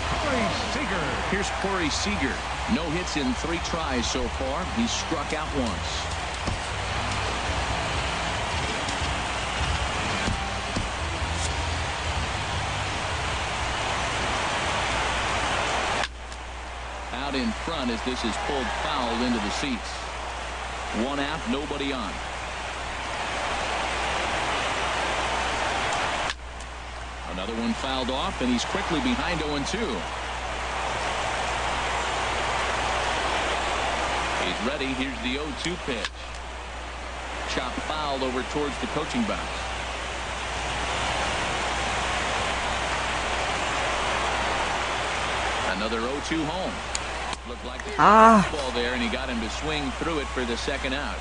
Corey Seager. Here's Corey Seager. No hits in 3 tries so far. He's struck out once. Out in front as this is pulled foul into the seats. 1 out, nobody on. Another one fouled off, and he's quickly behind 0-2. He's ready. Here's the 0-2 pitch. Chop fouled over towards the coaching box. Another 0-2 home. Looked like the ball there, and he got him to swing through it for the second out.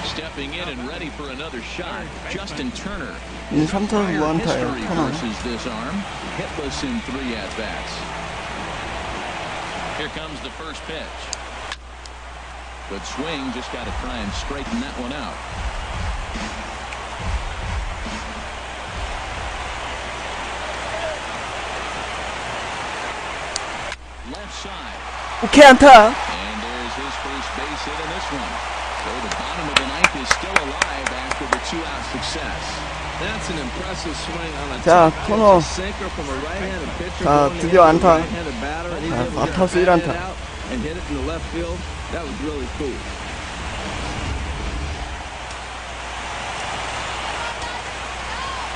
Stepping in and ready for another shot, Justin Turner. History versus this arm. Hitless in 3 at-bats. Here comes the first pitch. Good swing, just got to try and straighten that one out. Left side. 오케이 안타. And there's his first base hit in this one. So the bottom of the ninth is still alive after the 2-out success. That's an impressive swing on a 자, 코너. sinker from a right-handed pitcher. 자, 드디어 안타. Right-handed batter, and he's able to 앞타수 bat 1안타. it out and hit it in the left field. That was really cool.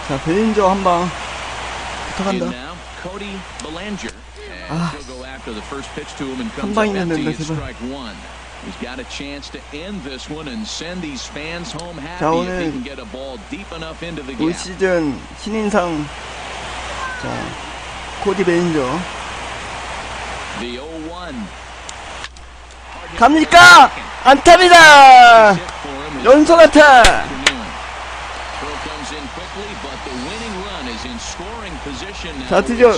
자, 베인저 한 방 부탁한다. And now Cody Bellinger. And he'll go after the first pitch to him and comes 한 up 방이면 empty 된다 at 제발. strike 1. He's got a chance to end this one and send these fans home happy 자, if he 오늘 can get a ball deep enough into the 올 gap. 시즌 신인상 자 코디 베인저 The 0-1. 갑니까? 안타입니다. 연속 안타. 자 드디어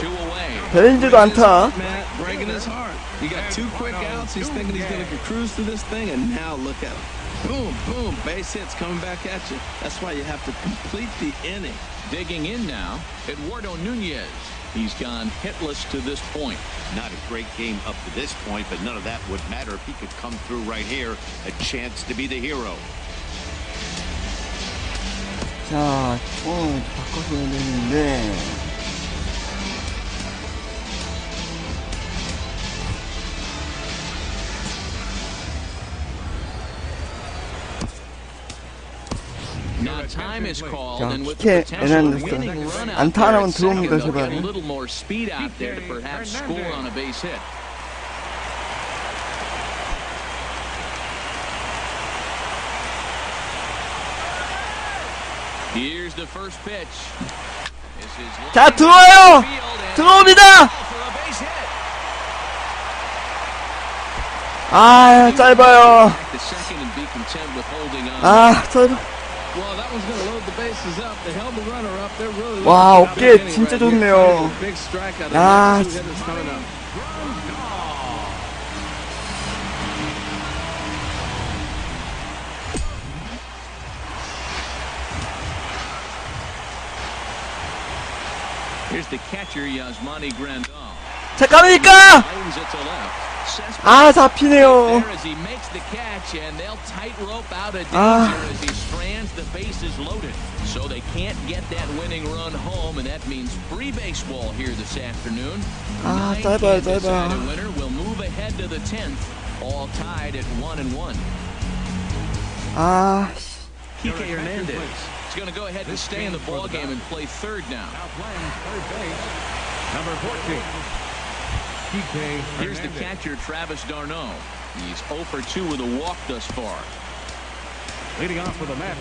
베인저도 안타. Breaking his heart. He got 2 quick outs. He's thinking he's going to cruise through this thing, and now look at him. Boom, boom, base hits coming back at you. That's why you have to complete the inning. Digging in now, Eduardo Nunez. He's gone hitless to this point. Not a great game up to this point, but none of that would matter if he could come through right here. A chance to be the hero. 자, 바꿔서 해야 되는데. Now time is called, 자, and with the 키케 potential winning 에란데스 run out 안타 there 하나만 at second, 들어옵니다 they'll get a 제발. little more speed out there to perhaps score on a base hit. Here's the first pitch. This is 자 들어와요. 들어옵니다. 아 짧아요. 아 짧아. 와 어깨 진짜 좋네요. 야. Here's the catcher, Yasmani Grandal. 잠깐만니까. 아 잡히네요. As he makes the catch, and they'll tightrope out of danger as he strands. The base is loaded, so they can't get that winning run home, and that means free baseball here this afternoon. 아 짧아요 짧아. The winner will move ahead to the 10th, all tied at 1-1. 아. Kike Hernandez is going to go ahead and stay in the ball game and play third now. Now playing third base, number 14. Here's the catcher, Travis d'Arnaud. He's 0 for 2 with a walk thus far. Leading off for the Mets,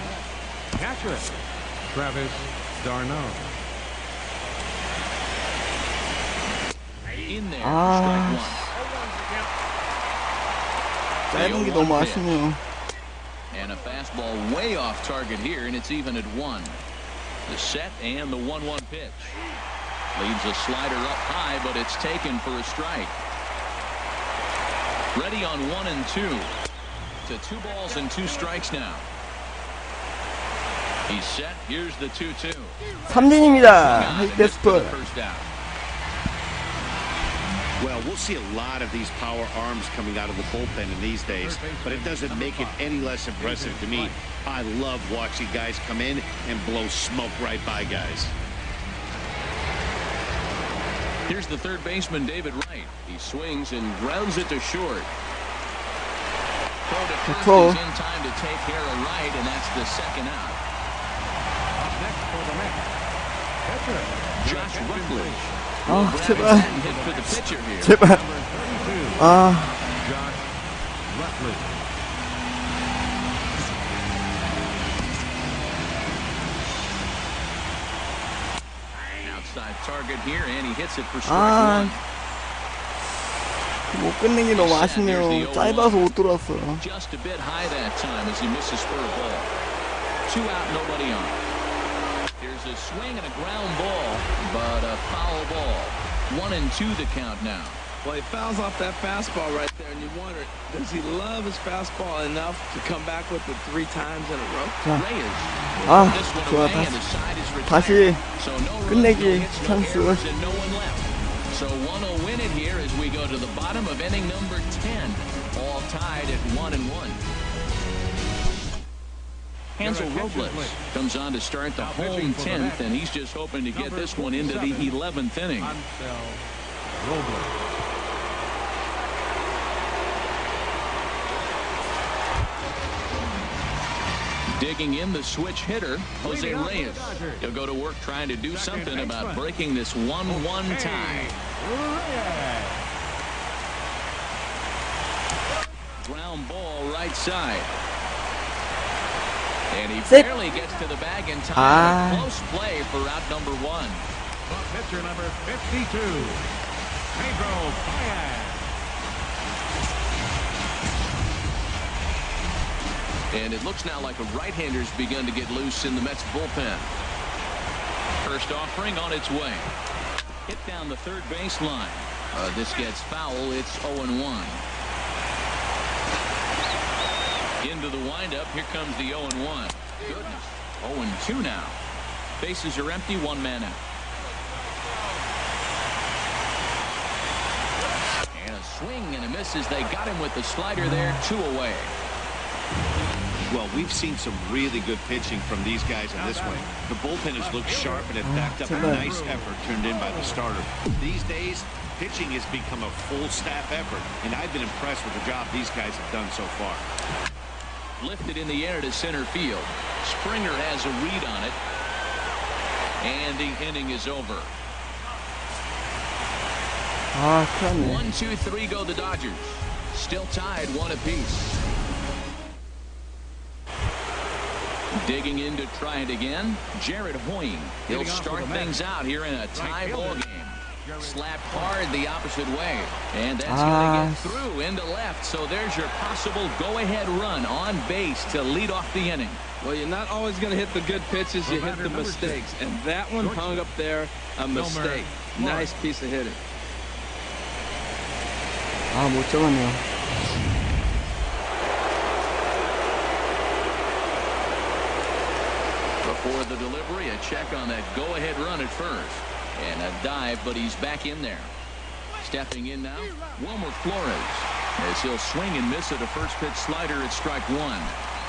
catcher, Travis d'Arnaud. In there, strike one. 짧은 게 너무 아쉽네요. And a fastball way off target here, and it's even at 1. The set and the 1-1 pitch. Leads a slider up high, but it's taken for a strike. Ready on 1 and 2. To 2 balls and 2 strikes now. He's set. Here's the 2-2. 삼진입니다. 하이패스트. Well, we'll see a lot of these power arms coming out of the bullpen in these days, but it doesn't make it any less impressive to me. I love watching guys come in and blow smoke right by guys. Here's the third baseman, David Wright. He swings and grounds it to short. Throw to first is in time to take care of Wright, and that's the second out. Next for the Mets, catcher, Josh Rutledge. 아, 제발. Hit for the pitcher here. 제발. 아. Josh Rutledge. Outside target here, and he hits it for strike one. 못 끝내기 너무 아쉽네요. 짧아서 못 들어왔어요. Just a bit high that time as he misses for a ball. 2 out, nobody on. Here's a swing and a ground ball, but a foul ball. 1 and 2 the count now. Well, he fouls off that fastball right there, and you wonder, does he love his fastball enough to come back with it 3 times in a row? Reyes. 아, This one 좋아. away, and the side is retired. 다시 So no runs, 끝내기 no hits, no 찬스. errors, and no one left. So one will win it here as we go to the bottom of inning number 10. All tied at 1 and 1. Hansel Robles comes on to start the home 10th, and he's just hoping to get this one into the 11th inning. Hansel Robles. Digging in the switch hitter, Jose Reyes. He'll go to work trying to do something about breaking this 1-1 tie. Ground ball right side. And he barely gets to the bag in time. Close play for out number 1. Pitcher number 52, Pedro Baez. And it looks now like a right-hander's begun to get loose in the Mets bullpen. First offering on its way. Hit down the third baseline. This gets foul. It's 0-1. Into the windup. Here comes the 0-1. Goodness. 0-2 now. Bases are empty. 1 man out. And a swing and a miss as they got him with the slider there. 2 away. Well, we've seen some really good pitching from these guys in this one. The bullpen has looked sharp and it backed up a nice effort turned in by the starter. These days, pitching has become a full staff effort, and I've been impressed with the job these guys have done so far. Lifted in the air to center field. Springer has a read on it. And the inning is over. 아, 큰일났네. 1, 2, 3 go the Dodgers. Still tied 1 apiece. Digging in to try it again, Jared Hoying. He'll start things out here in a tie ball game. Slapped hard the opposite way, and that's going to get through into left. So there's your possible go-ahead run on base to lead off the inning. Well, you're not always going to hit the good pitches. You hit the mistakes, and that one hung up there, a mistake. Nice piece of hitting. 아, 못 잡았네요. Before the delivery, a check on that go-ahead run at first. And a dive, but he's back in there. Stepping in now, Wilmer Flores. As he'll swing and miss at a first pitch slider at strike 1.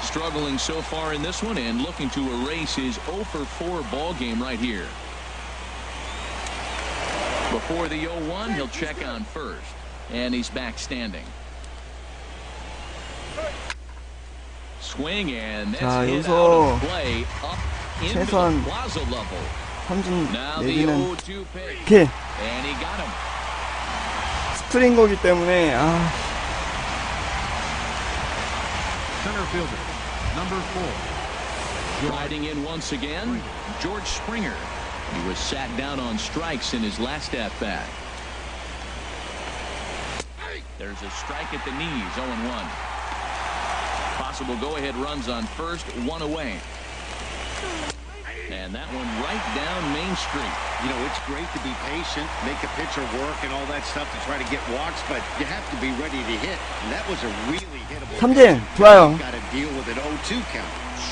Struggling so far in this one and looking to erase his 0 for 4 ball game right here. Before the 0-1, he'll check on first. And he's back standing. Swing, and that's hit out of play up into the plaza level. 삼진 Now the 내기는 0-2 pitch. 이렇게 And he got him. 터트린 거기 때문에 Center fielder, number 4. Riding in once again, George Springer. He was sat down on strikes in his last at-bat. There's a strike at the knees, 0-1. Possible go-ahead runs on first, one away. And that one right down Main Street. You know, it's great to be patient, make a pitcher work and all that stuff to try to get walks, but you have to be ready to hit. And that was a really hittable. 삼진 좋아요. Got to deal with an 0-2 count.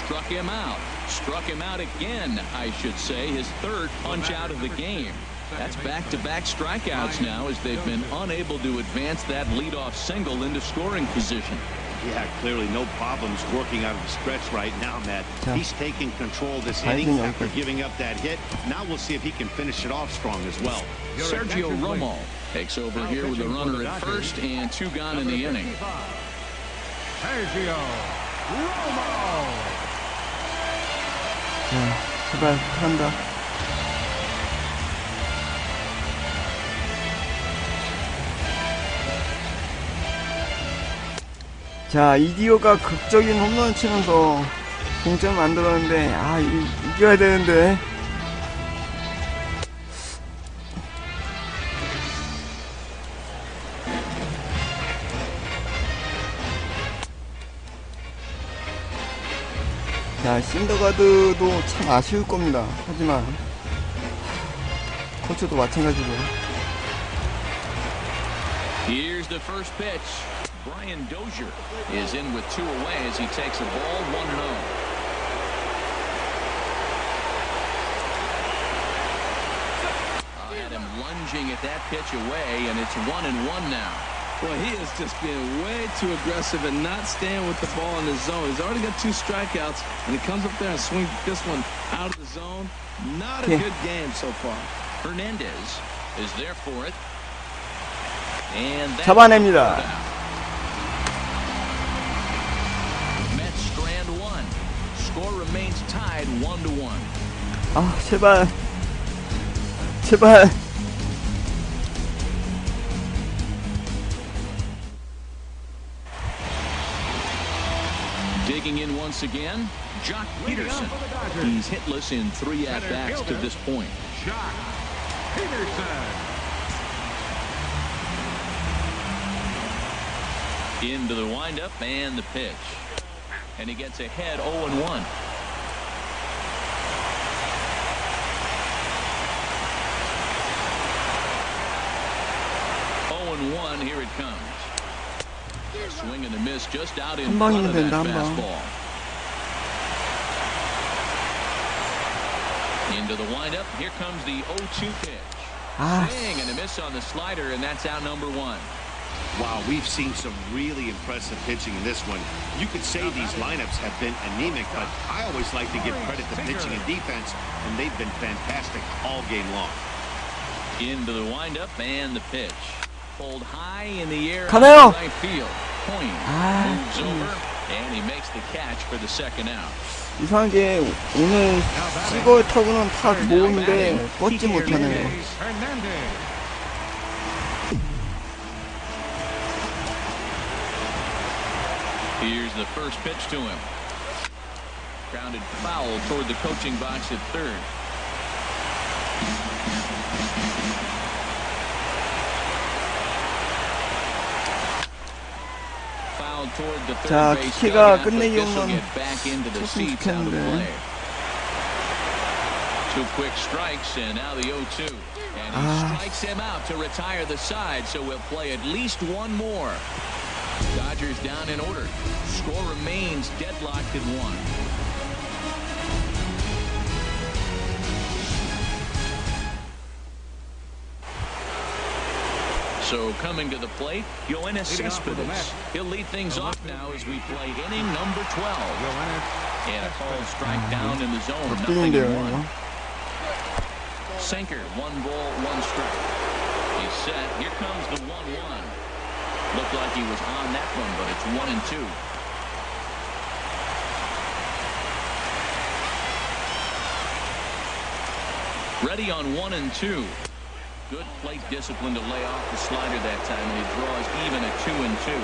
Struck him out. Struck him out again, I should say. His third punch out of the game. That's back-to-back strikeouts now as they've been unable to advance that leadoff single into scoring position. Yeah, clearly no problems working out of the stretch right now, Matt. 자, He's taking control of this inning after giving up that hit. Now we'll see if he can finish it off strong as well. Sergio Romo takes over here with a runner at first and 2 gone in the inning. Sergio Romo. 자, 제발 한다. 자, 이디오가 극적인 홈런을 치면서 동점을 만들었는데 이겨야 되는데. 자, 신더가드도 참 아쉬울 겁니다. 하지만 코치도 마찬가지고. Here's the first pitch. Brian Dozier is in with 2 away as he takes a ball 1-0. Had him lunging at that pitch away, and it's 1-1 now. Boy, he is just being way too aggressive and not staying with the ball in his zone. He's already got 2 strikeouts, and he comes up there and swings this one out of the zone. Not a good game so far. Hernandez is there for it. And 잡아냅니다. Mets strand 1. Score remains tied 1-1. 제발. 제발. Digging in once again, Jock Peterson. He's hitless in 3 at-bats to this point. Jock Peterson. Into the windup and the pitch. And he gets ahead 0-1. Here it comes. Swing and a miss just out in front of that fastball. Into the windup. Here comes the 0-2 pitch. Swing and a miss on the slider, and that's out number 1. Wow, we've seen some really impressive pitching in this one. You could say these lineups have been anemic, but I always like to give credit to pitching and defense, and they've been fantastic all game long. Into the windup and the pitch. Pulled high in the air 가나요? right field. Point moves over, and he makes the catch for the second out. 이상하게 오늘 시골 타구는 다 모으는데 뻗지 못하네요. Hernandez. Here's the first pitch to him. Grounded foul toward the coaching box at third. Foul toward the 자, third base 키가 dugout, but 끝내기 this will 홈런 get back into the 쳤으면 seats out of 좋겠는데. play. 2 quick strikes, and now the 0-2. And he strikes him out to retire the side, so we'll play at least one more. Dodgers down in order. Score remains deadlocked at 1. So coming to the plate, Yoenis Cespedes. He'll lead things off now as we play inning number 12. And a called strike down in the zone. Nothing in 1. Sinker, 1 ball, 1 strike. He's set. Here comes the 1-1. Looked like he was on that one, but it's 1-2. Ready on 1-2. Good plate discipline to lay off the slider that time, and he draws even at 2-2.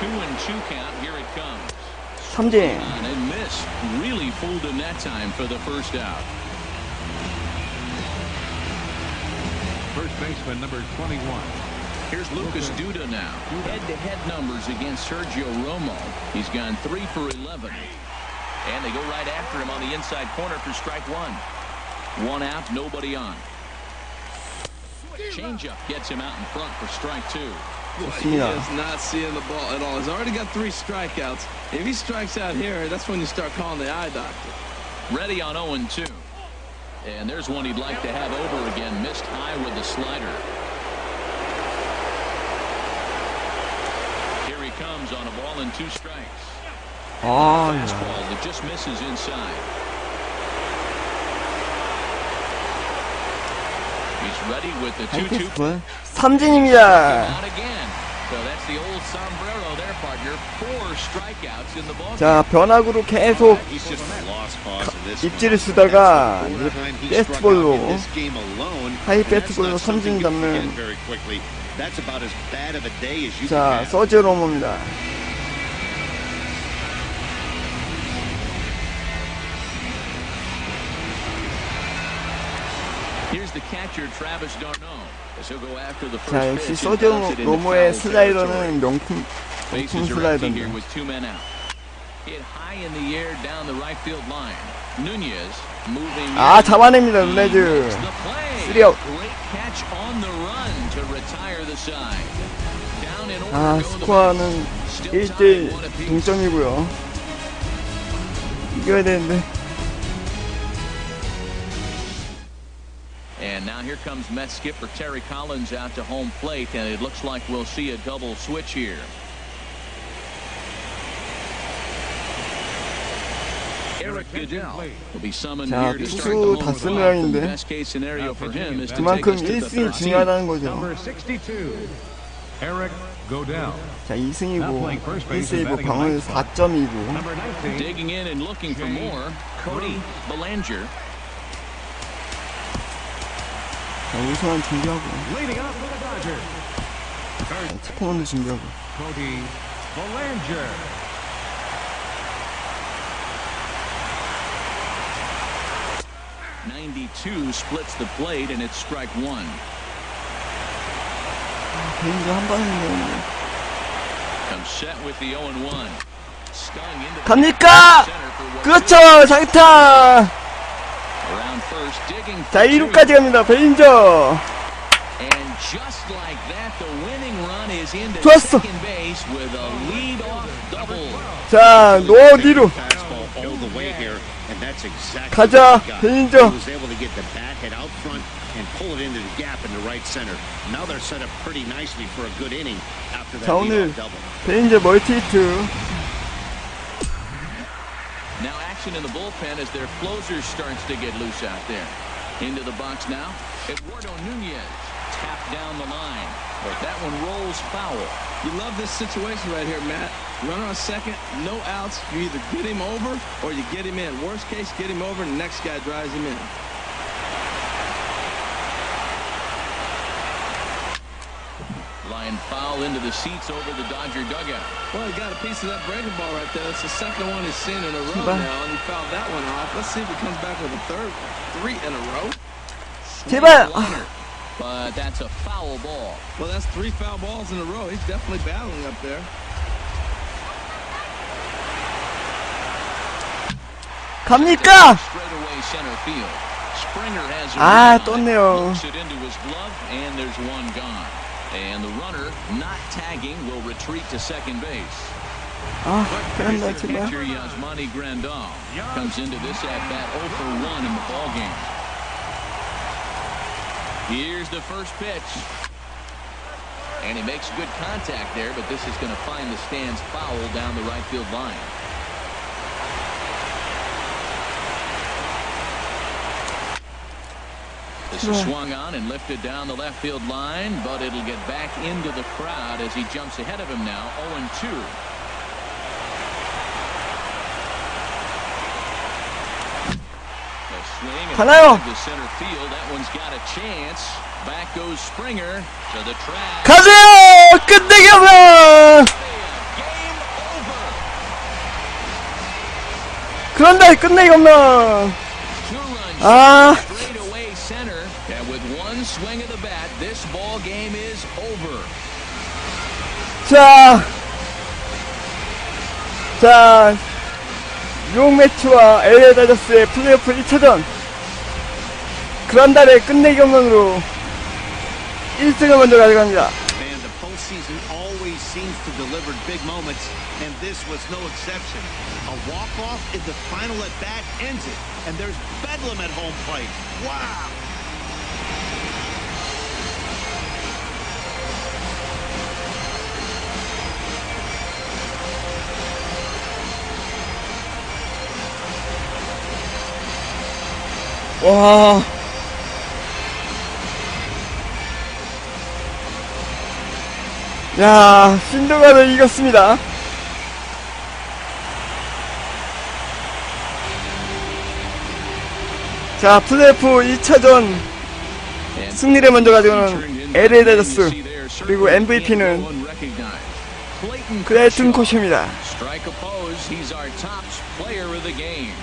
2-2 count. Here it comes. 삼진. And missed. Really fooled him that time for the first out. First baseman number 21. Here's Lucas Duda now. Head-to-head numbers against Sergio Romo. He's gone 3 for 11. And they go right after him on the inside corner for strike one. One out, nobody on. Changeup gets him out in front for strike two. He is not seeing the ball at all. He's already got 3 strikeouts. If he strikes out here, that's when you start calling the eye doctor. Ready on 0-2. And there's one he'd like to have over again. Missed high with the slider. Here he comes on a ball and 2 strikes. Fastball that just misses inside. He's ready with the 2-2. 삼진입니다. Out again. So that's the old sombrero there, partner. 4 strikeouts in the ball. 자, 변화구로 계속 He's just lost cause of this. 입지를 쓰다가 이제 패스트볼로 하이 패스트볼로 삼진 잡는. That's about as bad of a day as you 자, can have. 서제로모입니다. Here's the catcher, Travis d'Arnaud. As he'll go after the 자, first 역시 pitch and bounce it into 서제로모의 foul 슬라이더는 territory. 명품 Bases are empty 슬라이더입니다. here with 2 men out. Hit high in the air down the right field line. Nunez moving. 아, 잡아냅니다, 누네즈. The play. 3아웃. Great catch on the run to retire the side. Down in order. 아, 스코어는 1대1 동점이고요. 이겨야 되는데. And now here comes Mets skipper Terry Collins out to home plate, and it looks like we'll see a double switch here. Eric Goodell will be summoned 자, here to start 투수 the home 다섯 off. 명인데 The best case scenario for him is to take 그만큼 us to the 1승이 13th. 중요하다는 거죠. Number 62. Eric Godell. 자, 2승이고 1세이브 방어율 4.29. Number 19. Digging in and looking for more, Cody Bellinger. 자, 우승한 준비하고. Leading off for the Dodgers. 체포먼도 준비하고. Cody Bellinger. 92 splits the plate, and it's strike one. 개인적으로 한 방인데. Comes set with the 0-1. Stung into the 갑니까? center for what 그렇죠, 장타. around first, digging 자, for 2루까지 갑니다, 베인저. And just like that, the winning run is into 좋았어. second base with a lead-off double. 자, 노 뒤로. Fastball all the way here, and that's exactly 가자, what he got. 베인저. He was able to get the bat head out front and pull it into the gap in the right center. Now they're set up pretty nicely for a good inning after that 자, 오늘 leadoff double. 베인저 멀티히트. Now action in the bullpen as their closer starts to get loose out there. Into the box now, Eduardo Nunez tapped down the line, but that one rolls foul. You love this situation right here, Matt. Runner on second, no outs. You either get him over or you get him in. Worst case, get him over and the next guy drives him in. Line foul into the seats over the Dodger dugout. Well, he got a piece of that breaking ball right there. It's the second one he's seen in a row 제발. now, and he fouled that one off. Let's see if he comes back with a third, 3 in a row. 제발. Liner, but that's a foul ball. Well, that's 3 foul balls in a row. He's definitely battling up there. 갑니까? Straight away center field. Springer has a 아, rebound. 떴네요. Looks it into his glove, and there's one gone. And the runner, not tagging, will retreat to second base. 아, 그런다, 제발. Catcher Yasmani Grandal comes into this at-bat 0 for 1 in the ballgame. Here's the first pitch. And he makes good contact there, but this is going to find the stands foul down the right field line. This is swung on and lifted down the left field line, but it'll get back into the crowd as he jumps ahead of him now, 0-2. A swing and 가나요? to center field. That one's got a chance. Back goes Springer to the track. 가세요! 끝내기 홈런! Game over. 그런다, 끝내기 홈런! 2 runs 아. straight away center, and with one swing of the bat, this ball game is over. 자, 뉴욕 매치와 LA 다저스의 플레이오프 1차전. 그란달의 끝내기 홈런으로 1승을 먼저 가져갑니다. Man, the postseason always seems to deliver big moments, and this was no exception. A walk-off in the final at-bat ends it, and there's bedlam at home plate. Wow! 와. 야, 신도가를 이겼습니다. 자, 플레이오프 2차전 승리를 먼저 가져가는 LA 다저스, 그리고 MVP는 클레이튼 코시입니다. Strike opposed, he's our top player of the game.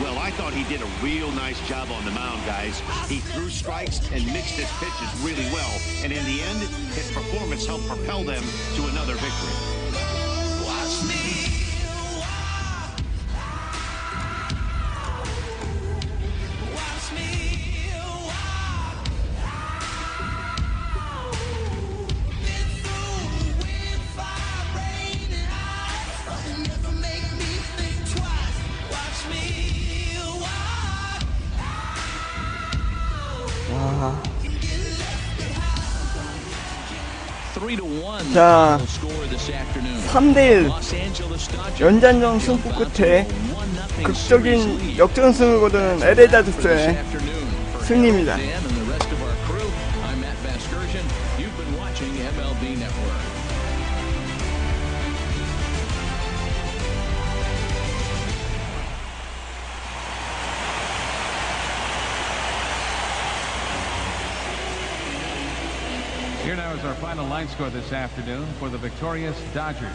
Well, I thought he did a real nice job on the mound, guys. He threw strikes and mixed his pitches really well. And in the end, his performance helped propel them to another victory. Watch me. 자, 3대1 연장전 승부 끝에 극적인 역전승을 거두는 LA 다저스의 승리입니다. Here now is our final line score this afternoon for the victorious Dodgers.